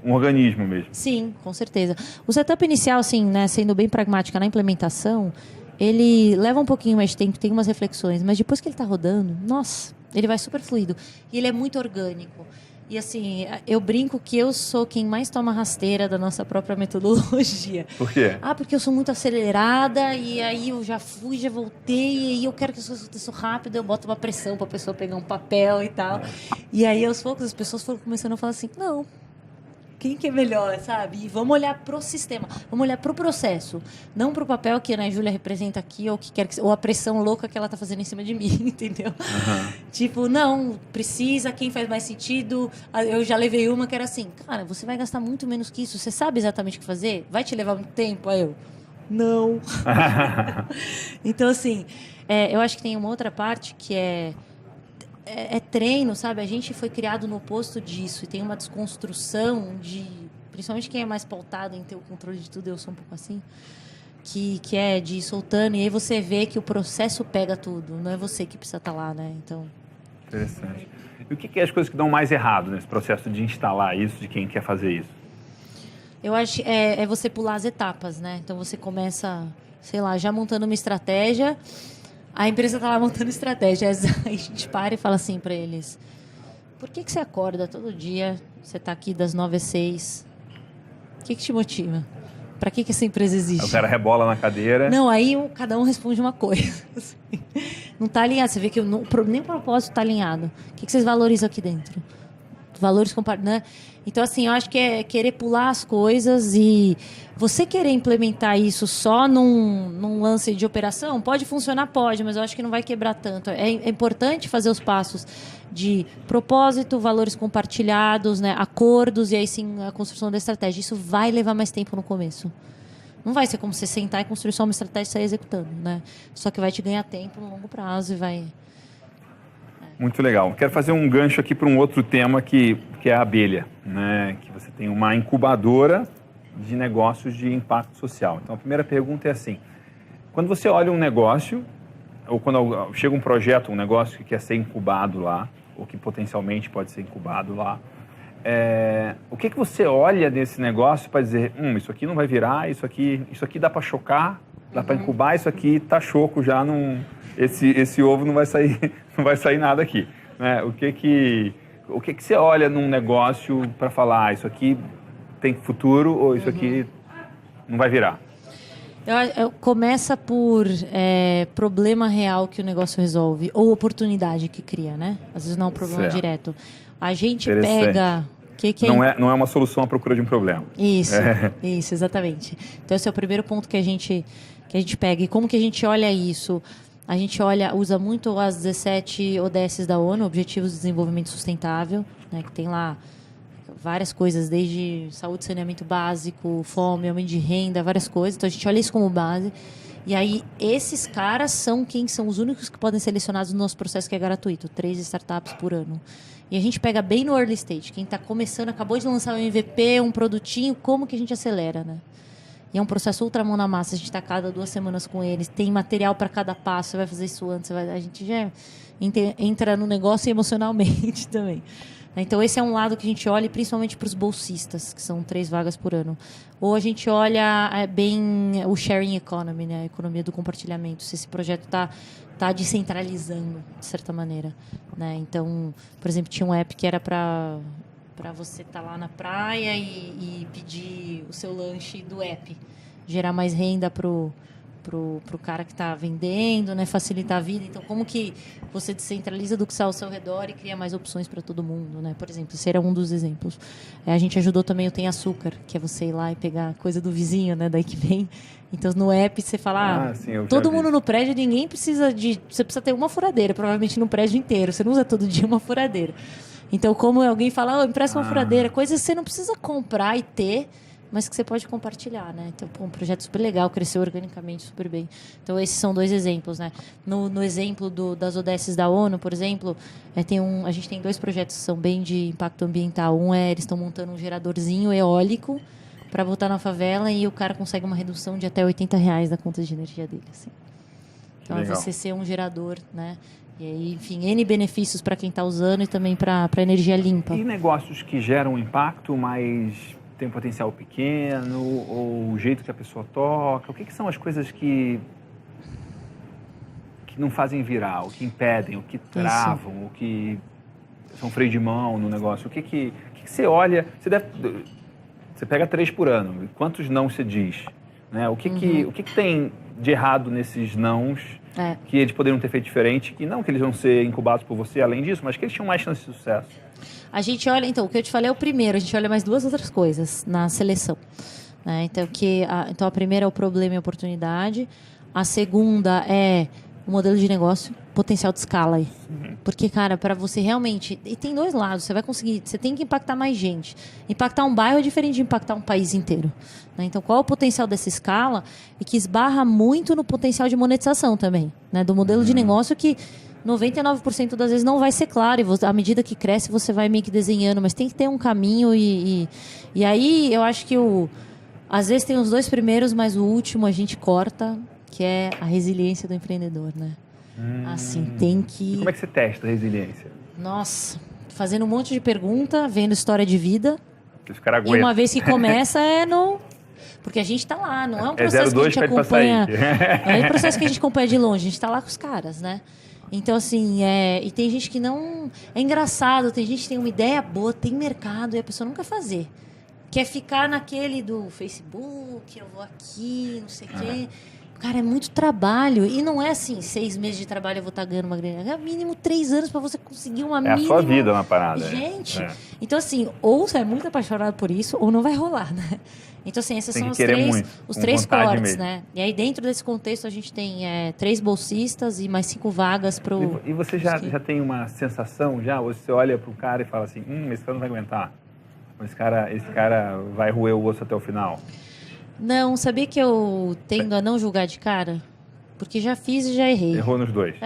Speaker 1: um organismo mesmo.
Speaker 2: Sim, com certeza. O setup inicial, assim, né, sendo bem pragmática na implementação, ele leva um pouquinho mais de tempo, tem umas reflexões, mas depois que ele está rodando, nossa, ele vai super fluido. E ele é muito orgânico. E assim, eu brinco que eu sou quem mais toma rasteira da nossa própria metodologia.
Speaker 1: Por quê?
Speaker 2: Porque eu sou muito acelerada e aí eu já fui, já voltei e aí eu quero que as coisas aconteçam rápido, eu boto uma pressão para a pessoa pegar um papel e tal. E aí aos poucos as pessoas foram começando a falar assim, não, quem que é melhor, sabe? E vamos olhar pro sistema, vamos olhar pro processo, não pro papel que a Ana Júlia representa aqui, ou a pressão louca que ela tá fazendo em cima de mim, entendeu? Tipo, não, precisa, quem faz mais sentido. Eu já levei uma que era assim, cara, você vai gastar muito menos que isso, você sabe exatamente o que fazer? Vai te levar muito tempo? Aí eu, não. Então, assim, eu acho que tem uma outra parte que é treino, sabe? A gente foi criado no oposto disso e tem uma desconstrução principalmente quem é mais pautado em ter o controle de tudo, eu sou um pouco assim, que é de ir soltando e aí você vê que o processo pega tudo, não é você que precisa estar lá, né? Então...
Speaker 1: Interessante. E o que é as coisas que dão mais errado nesse processo de instalar isso, de quem quer fazer isso?
Speaker 2: Eu acho que é você pular as etapas, né? Então você começa, sei lá, já montando uma estratégia. A empresa está lá montando estratégia. Aí a gente para e fala assim para eles, por que você acorda todo dia, você está aqui das 9 às 6? O que te motiva? Para que essa empresa existe?
Speaker 1: O cara rebola na cadeira.
Speaker 2: Não, aí cada um responde uma coisa. Não está alinhado. Você vê que nem o propósito está alinhado. O que vocês valorizam aqui dentro? Valores compartilhados, né? Então, assim, eu acho que é querer pular as coisas e você querer implementar isso só num lance de operação, pode funcionar, pode, mas eu acho que não vai quebrar tanto. É importante fazer os passos de propósito, valores compartilhados, né, acordos e aí sim a construção da estratégia. Isso vai levar mais tempo no começo. Não vai ser como você sentar e construir só uma estratégia e sair executando, né? Só que vai te ganhar tempo no longo prazo e vai...
Speaker 1: Muito legal. Quero fazer um gancho aqui para um outro tema que é a abelha, né? Que você tem uma incubadora de negócios de impacto social. Então, a primeira pergunta é assim, Quando você olha um negócio, ou quando chega um projeto, um negócio que quer ser incubado lá, ou que potencialmente pode ser incubado lá, o que você olha nesse negócio para dizer, isso aqui não vai virar, isso aqui dá para chocar, dá para incubar, isso aqui tá choco já, esse ovo não vai sair nada aqui, né? O que você olha num negócio para falar, isso aqui tem futuro ou isso aqui não vai virar?
Speaker 2: Começa por problema real que o negócio resolve ou oportunidade que cria, né? Às vezes não é um problema direto. A gente pega...
Speaker 1: Não é uma solução à procura de um problema.
Speaker 2: Isso, exatamente. Então esse é o primeiro ponto que a gente pega. E como que a gente olha isso? A gente usa muito as 17 ODSs da ONU, Objetivos de Desenvolvimento Sustentável, né, que tem lá várias coisas, desde saúde e saneamento básico, fome, aumento de renda, várias coisas. Então a gente olha isso como base. E aí esses caras são os únicos que podem ser selecionados no nosso processo, que é gratuito, 3 startups por ano. E a gente pega bem no early stage, quem está começando, acabou de lançar um MVP, um produtinho, como que a gente acelera, né? E é um processo ultra mão na massa, a gente está cada 2 semanas com eles, tem material para cada passo, você vai fazer isso antes, a gente já entra no negócio emocionalmente também. Então esse é um lado que a gente olha, principalmente para os bolsistas, que são 3 vagas por ano. Ou a gente olha bem o sharing economy, né? A economia do compartilhamento, se esse projeto está descentralizando, de certa maneira, né? Então, por exemplo, tinha um app que era para você estar lá na praia e pedir o seu lanche do app, gerar mais renda pro cara que está vendendo, né? Facilitar a vida. Então, como que você descentraliza do que está ao seu redor e cria mais opções para todo mundo, né? Por exemplo, esse era um dos exemplos. A gente ajudou também o Tem Açúcar, que é você ir lá e pegar coisa do vizinho, né? Daí que vem. Então, no app, você fala, todo mundo no prédio, ninguém precisa você precisa ter uma furadeira, provavelmente no prédio inteiro. Você não usa todo dia uma furadeira. Então, como alguém fala, empresta uma furadeira, coisas que você não precisa comprar e ter, mas que você pode compartilhar, né? Então, um projeto super legal, cresceu organicamente super bem. Então, esses são 2 exemplos, né? No exemplo das ODSs da ONU, por exemplo, a gente tem 2 projetos que são bem de impacto ambiental. Eles estão montando um geradorzinho eólico para botar na favela e o cara consegue uma redução de até R$80 da conta de energia dele, assim. Então, você ser um gerador, né? E aí, enfim, N benefícios para quem está usando e também para energia limpa.
Speaker 1: E negócios que geram impacto, mas tem um potencial pequeno, ou o jeito que a pessoa toca? O que são as coisas que não fazem virar, o que impedem, o que travam, o que são freio de mão no negócio? O que você olha? Você pega 3 por ano, quantos não você diz? Né? O que tem de errado nesses nãos que eles poderiam ter feito diferente, que não que eles vão ser incubados por você além disso, mas que eles tinham mais chance de sucesso?
Speaker 2: A gente olha, então, o que eu te falei é o primeiro, a gente olha mais 2 outras coisas na seleção. Né? Então, a primeira é o problema e a oportunidade, a segunda é o modelo de negócio, potencial de escala aí. Porque, cara, para você realmente... E tem 2 lados, você tem que impactar mais gente. Impactar um bairro é diferente de impactar um país inteiro. Né? Então, qual é o potencial dessa escala? E que esbarra muito no potencial de monetização também. Né? Do modelo de negócio que 99% das vezes não vai ser claro. E à medida que cresce, você vai meio que desenhando. Mas tem que ter um caminho. E aí, eu acho que às vezes tem os 2 primeiros, mas o último a gente corta, que é a resiliência do empreendedor, né? Assim, tem que...
Speaker 1: E como é que você testa a resiliência?
Speaker 2: Nossa, fazendo um monte de pergunta, vendo história de vida.
Speaker 1: Esse cara aguenta.
Speaker 2: E uma vez que começa, porque a gente tá lá, não é um processo que a gente acompanha... Não é um processo que a gente acompanha de longe, a gente tá lá com os caras, né? Então, assim, e tem gente que não... É engraçado, tem gente que tem uma ideia boa, tem mercado, e a pessoa não quer fazer. Quer ficar naquele do Facebook, eu vou aqui, não sei o quê... Cara, é muito trabalho. E não é assim, 6 meses de trabalho eu vou estar ganhando uma grana. É mínimo 3 anos para você conseguir uma mínima...
Speaker 1: É a sua vida na parada.
Speaker 2: Gente, então assim, ou você é muito apaixonado por isso, ou não vai rolar, né? Então assim, esses são os 3 cortes, mesmo. Né? E aí dentro desse contexto a gente tem 3 bolsistas e mais 5 vagas para o...
Speaker 1: E você já tem uma sensação, você olha para o cara e fala assim, esse cara não vai aguentar. Esse cara vai roer o osso até o final.
Speaker 2: Não, sabia que eu tendo a não julgar de cara? Porque já fiz e já errei.
Speaker 1: Errou nos 2.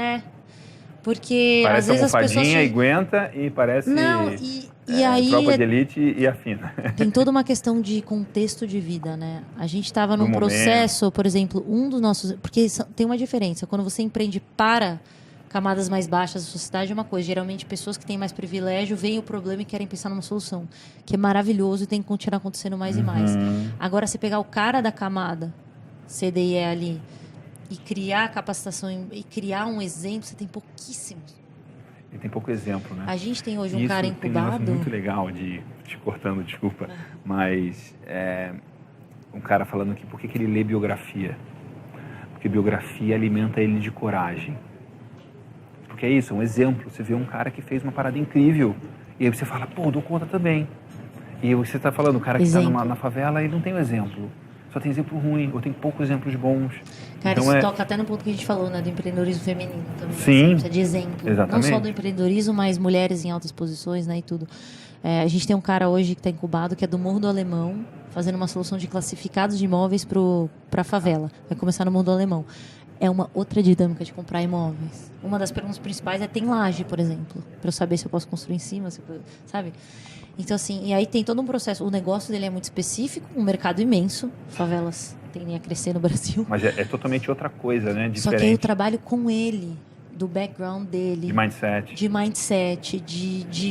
Speaker 2: Porque
Speaker 1: parece
Speaker 2: às vezes as pessoas...
Speaker 1: Parece e aguenta e parece...
Speaker 2: Não, e E aí,
Speaker 1: tropa de elite e afina.
Speaker 2: tem toda uma questão de contexto de vida, né? A gente estava num
Speaker 1: No
Speaker 2: processo, por exemplo, um dos nossos... Porque tem uma diferença. Quando você empreende para camadas mais baixas da sociedade é uma coisa. Geralmente, pessoas que têm mais privilégio veem o problema e querem pensar numa solução. Que é maravilhoso e tem que continuar acontecendo mais e mais. Agora, você pegar o cara da camada, C, D e E ali, e criar capacitação e criar um exemplo, você tem pouquíssimos.
Speaker 1: E tem pouco exemplo, né?
Speaker 2: A gente tem hoje um
Speaker 1: Isso
Speaker 2: cara
Speaker 1: tem um negócio
Speaker 2: incubado...
Speaker 1: muito legal te cortando, desculpa, mas um cara falando aqui, por que ele lê biografia? Porque biografia alimenta ele de coragem. Porque é isso, é um exemplo. Você vê um cara que fez uma parada incrível e aí você fala, pô, dou conta também. E aí você está falando, o cara que está na favela, ele não tem um exemplo. Só tem exemplo ruim, ou tem poucos exemplos bons.
Speaker 2: Cara,
Speaker 1: então
Speaker 2: isso toca até no ponto que a gente falou, né? Do empreendedorismo feminino também.
Speaker 1: Sim.
Speaker 2: Precisa de exemplo.
Speaker 1: Exatamente.
Speaker 2: Não só do empreendedorismo, mas mulheres em altas posições, né? E tudo. A gente tem um cara hoje que está incubado, que é do Morro do Alemão, fazendo uma solução de classificados de imóveis para a favela. Vai começar no Morro do Alemão. É uma outra dinâmica de comprar imóveis. Uma das perguntas principais é, tem laje, por exemplo? Para eu saber se eu posso construir em cima, sabe? Então, assim, e aí tem todo um processo. O negócio dele é muito específico, um mercado imenso. Favelas tendem a crescer no Brasil.
Speaker 1: Mas é totalmente outra coisa, né? Diferente.
Speaker 2: Só que aí eu trabalho com ele, do background dele.
Speaker 1: De mindset.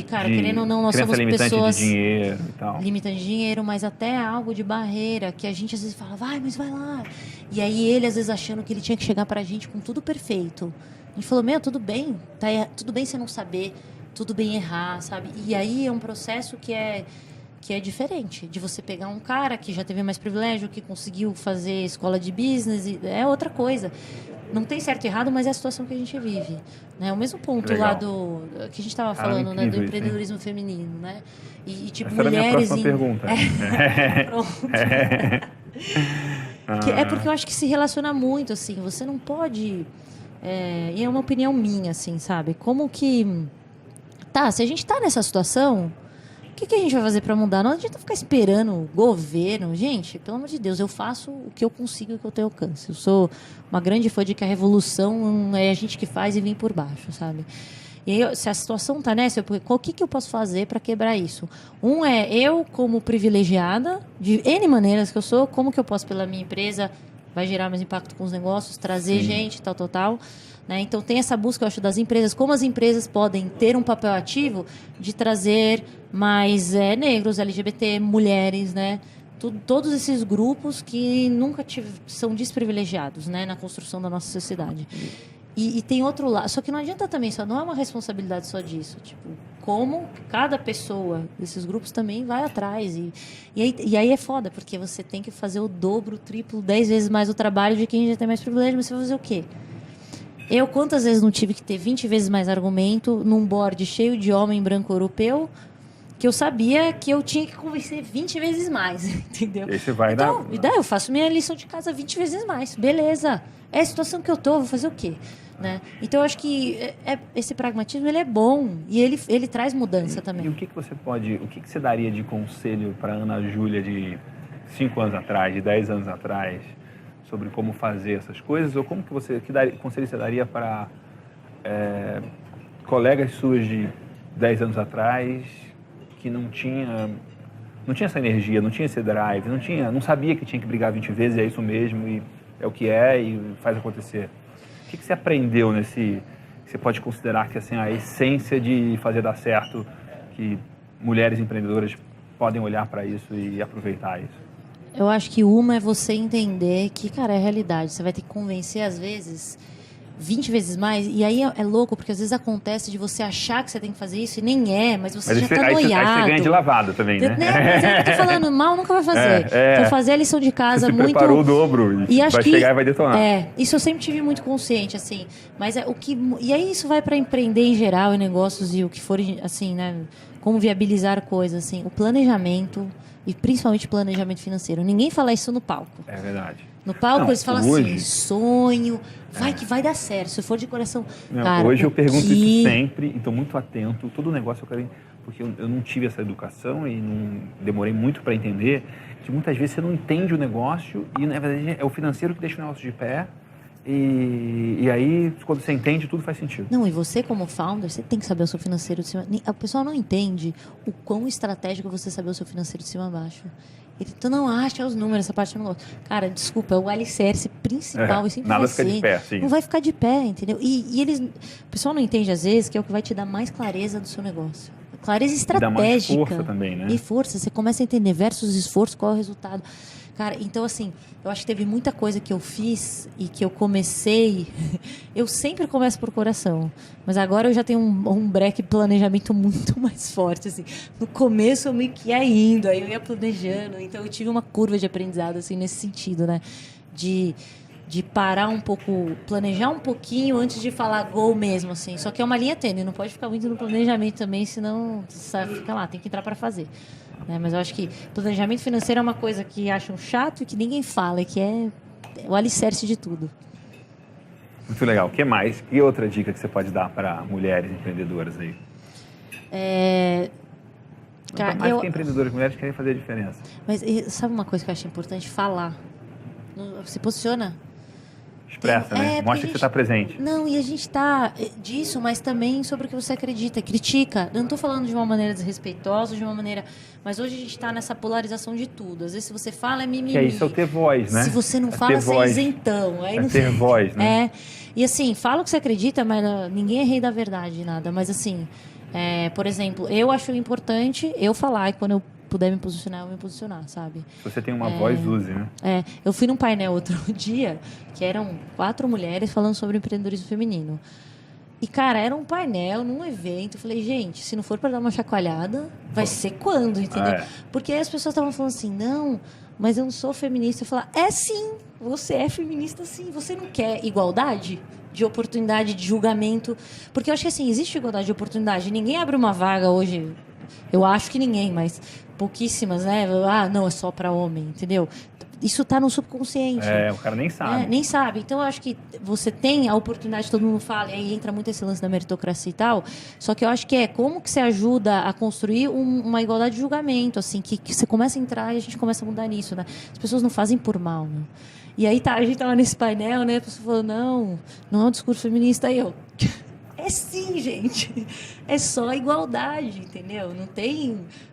Speaker 2: Cara, querendo ou não, nós somos pessoas...
Speaker 1: de dinheiro e tal.
Speaker 2: Limitante de dinheiro, mas até algo de barreira, que a gente às vezes fala, mas vai lá. E aí ele, às vezes, achando que ele tinha que chegar pra gente com tudo perfeito. A gente falou, tudo bem, tudo bem você não saber, tudo bem errar, sabe? E aí é um processo que é diferente, de você pegar um cara que já teve mais privilégio, que conseguiu fazer escola de business, é outra coisa. Não tem certo e errado, mas é a situação que a gente vive. Né? O mesmo ponto
Speaker 1: Legal.
Speaker 2: lá que a gente estava falando, né, do empreendedorismo feminino, né? E tipo,
Speaker 1: essa
Speaker 2: mulheres...
Speaker 1: Essa era a minha próxima pergunta.
Speaker 2: Pronto. É porque eu acho que se relaciona muito, assim, você não pode... e é uma opinião minha, assim, sabe? Como que... se a gente tá nessa situação... O que a gente vai fazer para mudar? Não adianta ficar esperando o governo. Gente, pelo amor de Deus, eu faço o que eu consigo e o que eu tenho alcance. Eu sou uma grande fã de que a revolução é a gente que faz e vem por baixo, sabe? E aí, se a situação tá nessa, o que eu posso fazer para quebrar isso? Eu, como privilegiada, de N maneiras que eu sou, como que eu posso, pela minha empresa, vai gerar mais impacto com os negócios, trazer gente, tal. Né? Então, tem essa busca, eu acho, das empresas. Como as empresas podem ter um papel ativo de trazer mais negros, LGBT, mulheres, né? Todos esses grupos que nunca são desprivilegiados, né? Na construção da nossa sociedade. E tem outro lado. Só que não adianta também, só não é uma responsabilidade só disso. Tipo, como cada pessoa desses grupos também vai atrás. E aí é foda, porque você tem que fazer o dobro, o triplo, 10 vezes mais o trabalho de quem já tem mais privilégio, mas você vai fazer o quê? Eu, quantas vezes não tive que ter 20 vezes mais argumento num board cheio de homem branco europeu, que eu sabia que eu tinha que convencer 20 vezes mais, entendeu?
Speaker 1: E aí você vai
Speaker 2: daí eu faço minha lição de casa 20 vezes mais. Beleza. É a situação que eu tô, vou fazer o quê? Né? Então, eu acho que esse pragmatismo ele é bom e ele traz mudança também.
Speaker 1: E o que você daria de conselho para Ana Júlia de 5 anos atrás, de 10 anos atrás, sobre como fazer essas coisas? Ou como que conselho você daria para colegas suas de 10 anos atrás que não tinha essa energia, não tinha esse drive, não sabia que tinha que brigar 20 vezes, é isso mesmo, e é o que é, e faz acontecer? O que você aprendeu que você pode considerar que assim, a essência de fazer dar certo, que mulheres empreendedoras podem olhar para isso e aproveitar isso?
Speaker 2: Eu acho que uma é você entender que, cara, é a realidade. Você vai ter que convencer, às vezes, 20 vezes mais. E aí é louco, porque às vezes acontece de você achar que você tem que fazer isso e nem mas você já tá noiado.
Speaker 1: Aí você ganha de lavada também, né?
Speaker 2: Mas eu tô falando, mal nunca vai fazer. Então, fazer a lição de casa
Speaker 1: você
Speaker 2: muito...
Speaker 1: preparou o dobro e vai chegar e vai detonar.
Speaker 2: Isso eu sempre tive muito consciente, assim. Mas e aí isso vai para empreender em geral, em negócios e o que for, assim, né? Como viabilizar coisas, assim. O planejamento... E principalmente planejamento financeiro. Ninguém fala isso no palco.
Speaker 1: É verdade.
Speaker 2: No palco eles falam assim, sonho, que vai dar certo. Se for de coração... Cara,
Speaker 1: hoje eu pergunto isso sempre e estou muito atento. Todo negócio eu quero... Porque eu não tive essa educação e demorei muito para entender que muitas vezes você não entende o negócio e, na verdade, é o financeiro que deixa o negócio de pé E aí, quando você entende, tudo faz sentido.
Speaker 2: Não, e você como founder, você tem que saber o seu financeiro de cima. A pessoa não entende o quão estratégico você saber o seu financeiro de cima a baixo. Tu não acha os números, essa parte eu não gosto. Cara, desculpa, é o alicerce principal. E sempre
Speaker 1: nada
Speaker 2: vai
Speaker 1: fica
Speaker 2: ser.
Speaker 1: de pé, sim.
Speaker 2: Não vai ficar de pé, entendeu? E eles... O pessoal não entende, às vezes, que é o que vai te dar mais clareza do seu negócio. Clareza estratégica.
Speaker 1: E dá mais força também, né?
Speaker 2: E força. Você começa a entender versus esforço, qual é o resultado. Cara, então assim, eu acho que teve muita coisa que eu fiz e que eu comecei. Eu sempre começo por coração, mas agora eu já tenho um break planejamento muito mais forte. Assim. No começo eu meio que ia indo, aí eu ia planejando, então eu tive uma curva de aprendizado assim, nesse sentido, né? De parar um pouco, planejar um pouquinho antes de falar gol mesmo, assim. Só que é uma linha tênue, não pode ficar muito no planejamento também, senão você fica lá, tem que entrar para fazer. Né? Mas eu acho que planejamento financeiro é uma coisa que acham chato e que ninguém fala, que é o alicerce de tudo.
Speaker 1: Muito legal. O que mais? E outra dica que você pode dar para mulheres empreendedoras aí?
Speaker 2: Cara,
Speaker 1: mais que empreendedoras, mulheres querem fazer a diferença.
Speaker 2: Mas sabe uma coisa que eu acho importante? Falar. Se posiciona.
Speaker 1: Expressa, né? Mostra que você está presente.
Speaker 2: Não, e a gente está disso, mas também sobre o que você acredita. Critica. Eu não estou falando de uma maneira desrespeitosa, de uma maneira... Mas hoje a gente está nessa polarização de tudo. Às vezes se você fala, é mimimi.
Speaker 1: Que é isso, é o ter voz, né?
Speaker 2: Se você não fala, você é isentão. Aí
Speaker 1: é
Speaker 2: não
Speaker 1: ter voz, né?
Speaker 2: E assim, fala o que você acredita, mas ninguém é rei da verdade, nada. Mas assim, por exemplo, eu acho importante eu falar e quando eu puder me posicionar, eu me posicionar, sabe?
Speaker 1: Se você tem uma voz, use, né?
Speaker 2: Eu fui num painel outro dia, que eram 4 mulheres falando sobre empreendedorismo feminino. E, cara, era um painel num evento. Eu falei, gente, se não for para dar uma chacoalhada, vai ser quando, entendeu? Porque aí as pessoas estavam falando assim, não, mas eu não sou feminista. Eu falei, sim, você é feminista sim. Você não quer igualdade de oportunidade, de julgamento? Porque eu acho que, assim, existe igualdade de oportunidade. Ninguém abre uma vaga hoje... Eu acho que ninguém, mas pouquíssimas, né? Não, é só para homem, entendeu? Isso tá no subconsciente.
Speaker 1: O cara nem sabe.
Speaker 2: Nem sabe. Então, eu acho que você tem a oportunidade, todo mundo fala, e aí entra muito esse lance da meritocracia e tal, só que eu acho que como que você ajuda a construir uma igualdade de julgamento, assim, que você começa a entrar e a gente começa a mudar nisso, né? As pessoas não fazem por mal, né? E aí a gente tava nesse painel, né? A pessoa falou, não é um discurso feminista. Aí eu... É sim, gente. É só igualdade, entendeu?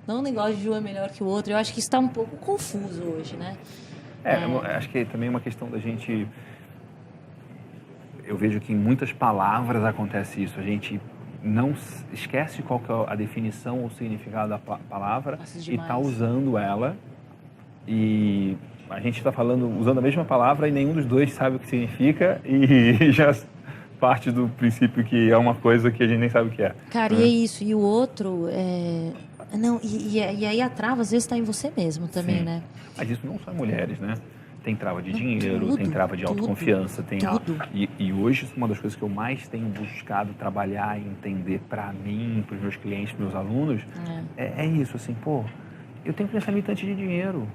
Speaker 2: Não é um negócio de um é melhor que o outro. Eu acho que isso está um pouco confuso hoje, né?
Speaker 1: Eu acho que também é uma questão da gente... Eu vejo que em muitas palavras acontece isso. A gente não esquece qual que é a definição ou o significado da palavra e está usando ela. E a gente está usando a mesma palavra e nenhum dos dois sabe o que significa e já... parte do princípio que é uma coisa que a gente nem sabe o que é.
Speaker 2: Cara, e é isso. E o outro Não, e aí a trava às vezes está em você mesmo também,
Speaker 1: Sim.
Speaker 2: né?
Speaker 1: Mas isso não só mulheres, né? Tem trava de dinheiro, tem trava de autoconfiança, tem e hoje uma das coisas que eu mais tenho buscado trabalhar e entender para mim, para os meus clientes, para os meus alunos, é isso, assim, eu tenho crença limitante de dinheiro.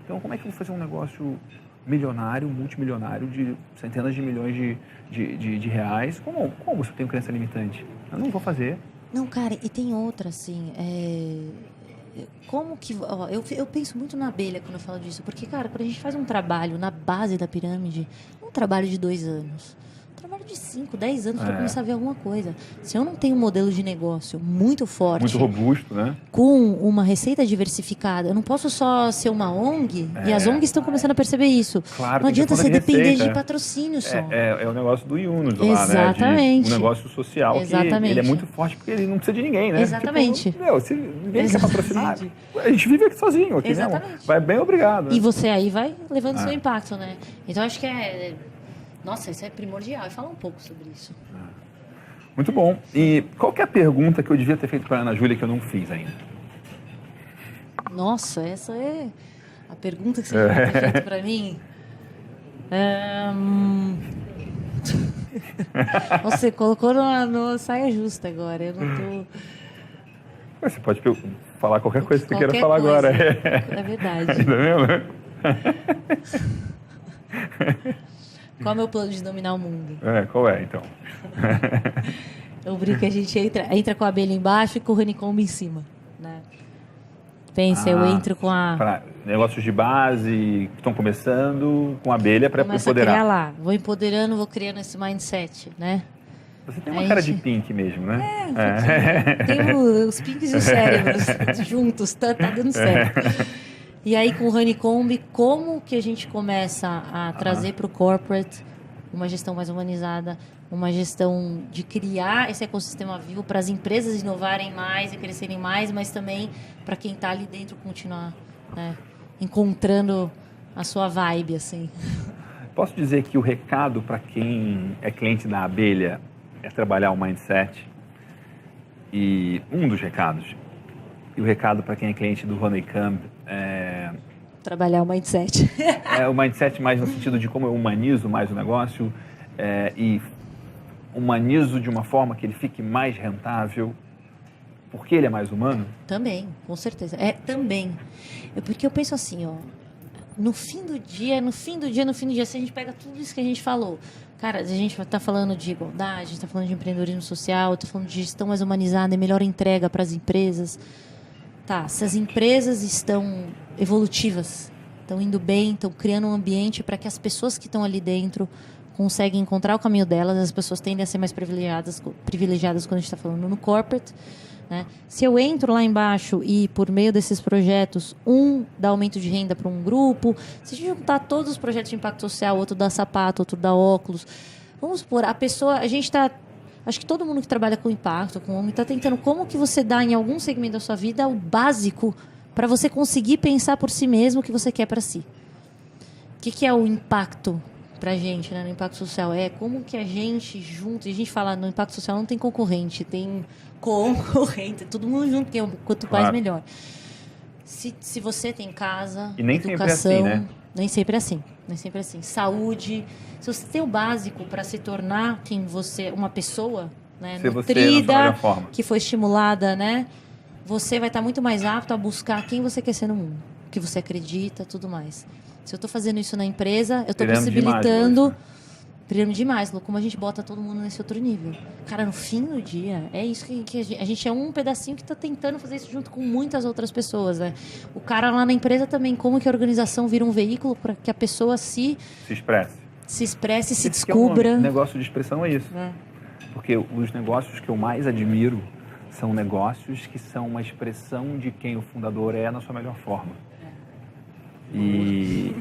Speaker 1: Então como é que eu vou fazer um negócio milionário, multimilionário, de centenas de milhões de reais? Como se eu tenho crença limitante? Eu não vou fazer.
Speaker 2: Não, cara, e tem outra, assim, como que... eu penso muito na abelha quando eu falo disso, porque, cara, quando a gente faz um trabalho na base da pirâmide, um trabalho de 2 anos, um trabalho de 5, 10 anos para começar a ver alguma coisa. Se eu não tenho um modelo de negócio muito forte...
Speaker 1: Muito robusto, né?
Speaker 2: Com uma receita diversificada, eu não posso só ser uma ONG, e as ONGs estão começando a perceber isso.
Speaker 1: Claro,
Speaker 2: não adianta você depender
Speaker 1: receita,
Speaker 2: de patrocínio só.
Speaker 1: É o negócio do Yunus lá,
Speaker 2: Exatamente.
Speaker 1: né? Um negócio social que ele é muito forte porque ele não precisa de ninguém, né?
Speaker 2: Exatamente.
Speaker 1: Tipo, se ninguém quer patrocinar, a gente vive aqui sozinho. Aqui, né? Vai bem, obrigado. Né?
Speaker 2: E você aí vai levando seu impacto, né? Então, acho que nossa, isso é primordial. Fala um pouco sobre isso.
Speaker 1: Muito bom. E qual que é a pergunta que eu devia ter feito para a Ana Júlia que eu não fiz ainda?
Speaker 2: Nossa, essa é a pergunta que você devia ter feito para mim. Você colocou no saia justa agora. Eu não tô...
Speaker 1: Você pode falar qualquer coisa que você queira falar agora.
Speaker 2: É verdade.
Speaker 1: Tá vendo?
Speaker 2: Qual é o meu plano de dominar o mundo?
Speaker 1: Qual é, então?
Speaker 2: Eu brinco que a gente entra com a abelha embaixo e com o honeycomb em cima, né? pensa? Eu entro com
Speaker 1: Para negócios de base que estão começando, com abelha para
Speaker 2: começo a
Speaker 1: empoderar.
Speaker 2: criar lá. Vou empoderando, vou criando esse mindset, né?
Speaker 1: Você tem uma cara de pink mesmo, né?
Speaker 2: Tem os pinks e os cérebros juntos, tá dando certo. E aí, com o Honeycomb, como que a gente começa a trazer para o corporate uma gestão mais humanizada, uma gestão de criar esse ecossistema vivo para as empresas inovarem mais e crescerem mais, mas também para quem está ali dentro continuar, né, encontrando a sua vibe, assim.
Speaker 1: Posso dizer que o recado para quem é cliente da abelha é trabalhar o mindset, e um dos recados, e o recado para quem é cliente do Honeycomb é
Speaker 2: trabalhar o mindset.
Speaker 1: É o mindset mais no sentido de como eu humanizo mais o negócio e humanizo de uma forma que ele fique mais rentável, porque ele é mais humano?
Speaker 2: Também, com certeza. Também. Porque eu penso assim, ó, no fim do dia, se a gente pega tudo isso que a gente falou, cara, a gente está falando de igualdade, a gente está falando de empreendedorismo social, está falando de gestão mais humanizada e melhor entrega para as empresas. Tá, se as empresas estão evolutivas, estão indo bem, estão criando um ambiente para que as pessoas que estão ali dentro conseguem encontrar o caminho delas, as pessoas tendem a ser mais privilegiadas quando a gente está falando no corporate, né? Se eu entro lá embaixo e, por meio desses projetos, dá aumento de renda para um grupo, se a gente juntar todos os projetos de impacto social, outro dá sapato, outro dá óculos, vamos supor, a gente está... Acho que todo mundo que trabalha com impacto, com homem, está tentando como que você dá em algum segmento da sua vida o básico para você conseguir pensar por si mesmo o que você quer para si. O que é o impacto para a gente, né, no impacto social? É como que a gente junto, e a gente fala no impacto social não tem concorrente, tem concorrente, todo mundo junto, porque quanto mais melhor. Se você tem casa,
Speaker 1: e nem
Speaker 2: educação,
Speaker 1: sempre é assim, né?
Speaker 2: Nem sempre é assim. Saúde. Se você tem o básico para se tornar quem você, uma pessoa, né, nutrida, que foi estimulada, né, você vai estar muito mais apto a buscar quem você quer ser no mundo, o que você acredita, tudo mais. Se eu estou fazendo isso na empresa, eu estou possibilitando... Brilhando demais, Lu, como a gente bota todo mundo nesse outro nível. Cara, no fim do dia, é isso que a gente é um pedacinho que está tentando fazer isso junto com muitas outras pessoas, né? O cara lá na empresa também, como que a organização vira um veículo para que a pessoa se expresse, se descubra.
Speaker 1: O negócio de expressão é isso. Porque os negócios que eu mais admiro são negócios que são uma expressão de quem o fundador é na sua melhor forma. E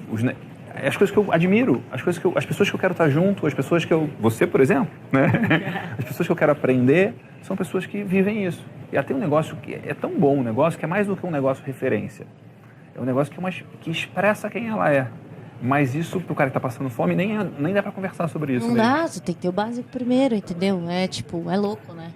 Speaker 1: as coisas que eu admiro, as pessoas que eu quero estar junto, as pessoas que você, por exemplo, né? As pessoas que eu quero aprender são pessoas que vivem isso. E até um negócio que é tão bom, um negócio que é mais do que um negócio referência. É um negócio que expressa quem ela é. Mas isso, pro cara que tá passando fome, nem dá pra conversar sobre isso.
Speaker 2: Não dá, tu tem que ter o básico primeiro, entendeu? É louco, né?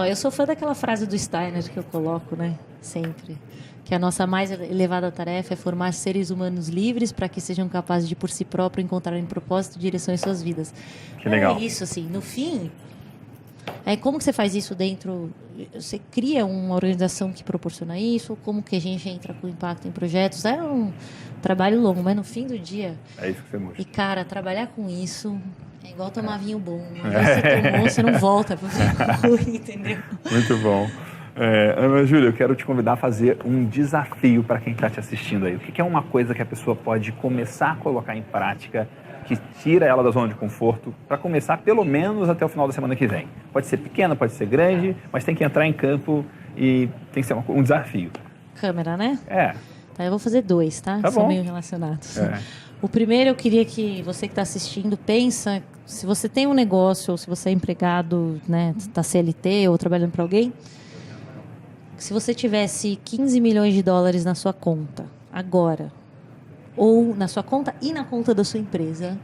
Speaker 2: Eu sou fã daquela frase do Steiner que eu coloco, né? Sempre. Que a nossa mais elevada tarefa é formar seres humanos livres para que sejam capazes de, por si próprios, encontrarem propósito e direção em suas vidas.
Speaker 1: Que legal.
Speaker 2: É isso, assim. No fim, como que você faz isso dentro... Você cria uma organização que proporciona isso? Como que a gente entra com impacto em projetos? É um trabalho longo, mas no fim do dia...
Speaker 1: É isso que você mostra.
Speaker 2: E, cara, trabalhar com isso é igual tomar vinho bom. Uma vez você tomou, você não volta para o ruim, entendeu?
Speaker 1: Muito bom. Ana Júlia, eu quero te convidar a fazer um desafio para quem está te assistindo aí. O que é uma coisa que a pessoa pode começar a colocar em prática, que tira ela da zona de conforto, para começar pelo menos até o final da semana que vem? Pode ser pequena, pode ser grande, mas tem que entrar em campo e tem que ser um desafio.
Speaker 2: Câmera, né? Tá, eu vou fazer 2, tá?
Speaker 1: Tá
Speaker 2: São
Speaker 1: bom.
Speaker 2: meio relacionados. O primeiro, eu queria que você que está assistindo, pensa, se você tem um negócio, ou se você é empregado, né, está CLT ou trabalhando para alguém, se você tivesse 15 milhões de dólares na sua conta, agora, ou na sua conta e na conta da sua empresa,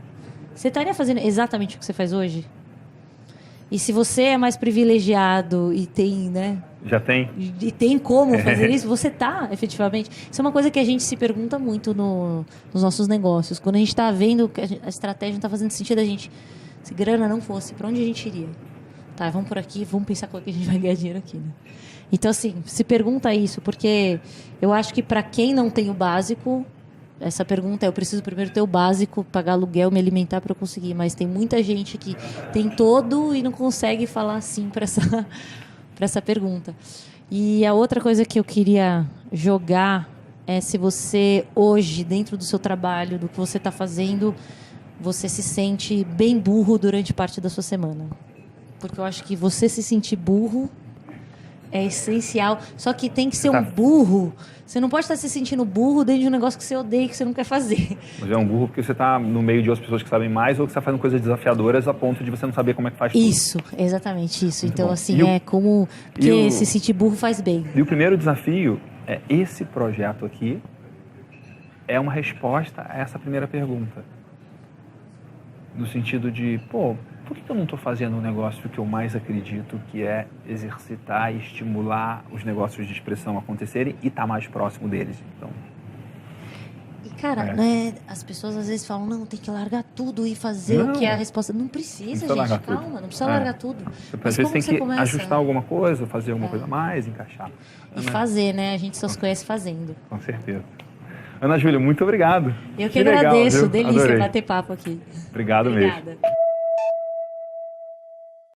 Speaker 2: você estaria fazendo exatamente o que você faz hoje? E se você é mais privilegiado e tem, né?
Speaker 1: Já tem?
Speaker 2: E tem como fazer isso, você está, efetivamente. Isso é uma coisa que a gente se pergunta muito nos nossos negócios. Quando a gente está vendo que a estratégia não está fazendo sentido, a gente, se grana não fosse, para onde a gente iria? Tá, vamos por aqui, vamos pensar como é que a gente vai ganhar dinheiro aqui, né? Então, assim, se pergunta isso, porque eu acho que para quem não tem o básico, essa pergunta é: eu preciso primeiro ter o básico, pagar aluguel, me alimentar para eu conseguir. Mas tem muita gente que tem todo e não consegue falar sim para essa pergunta. E a outra coisa que eu queria jogar é se você, hoje, dentro do seu trabalho, do que você está fazendo, você se sente bem burro durante parte da sua semana. Porque eu acho que você se sentir burro é essencial. Só que tem que ser um burro. Você não pode estar se sentindo burro dentro de um negócio que você odeia, que você não quer fazer.
Speaker 1: Mas é um burro porque você está no meio de outras pessoas que sabem mais ou que você está fazendo coisas desafiadoras a ponto de você não saber como é que faz tudo.
Speaker 2: Isso, exatamente isso.
Speaker 1: Muito
Speaker 2: Então,
Speaker 1: bom.
Speaker 2: assim, é como... Porque se sentir burro faz bem.
Speaker 1: E o primeiro desafio é esse projeto aqui é uma resposta a essa primeira pergunta. No sentido de, pô, por que eu não estou fazendo um negócio que eu mais acredito, que é exercitar e estimular os negócios de expressão acontecerem e estar mais próximo deles? Então,
Speaker 2: E, cara, né, as pessoas às vezes falam, não, tem que largar tudo e fazer o que é a resposta. Não precisa, gente, calma, não precisa largar tudo.
Speaker 1: Às vezes tem que ajustar alguma coisa, fazer alguma coisa a mais, encaixar.
Speaker 2: E fazer, né? A gente só se conhece fazendo.
Speaker 1: Com certeza. Ana Júlia, muito obrigado.
Speaker 2: Eu que agradeço,
Speaker 1: legal,
Speaker 2: delícia
Speaker 1: Adorei.
Speaker 2: bater papo aqui.
Speaker 1: Obrigado
Speaker 2: Obrigada.
Speaker 1: mesmo.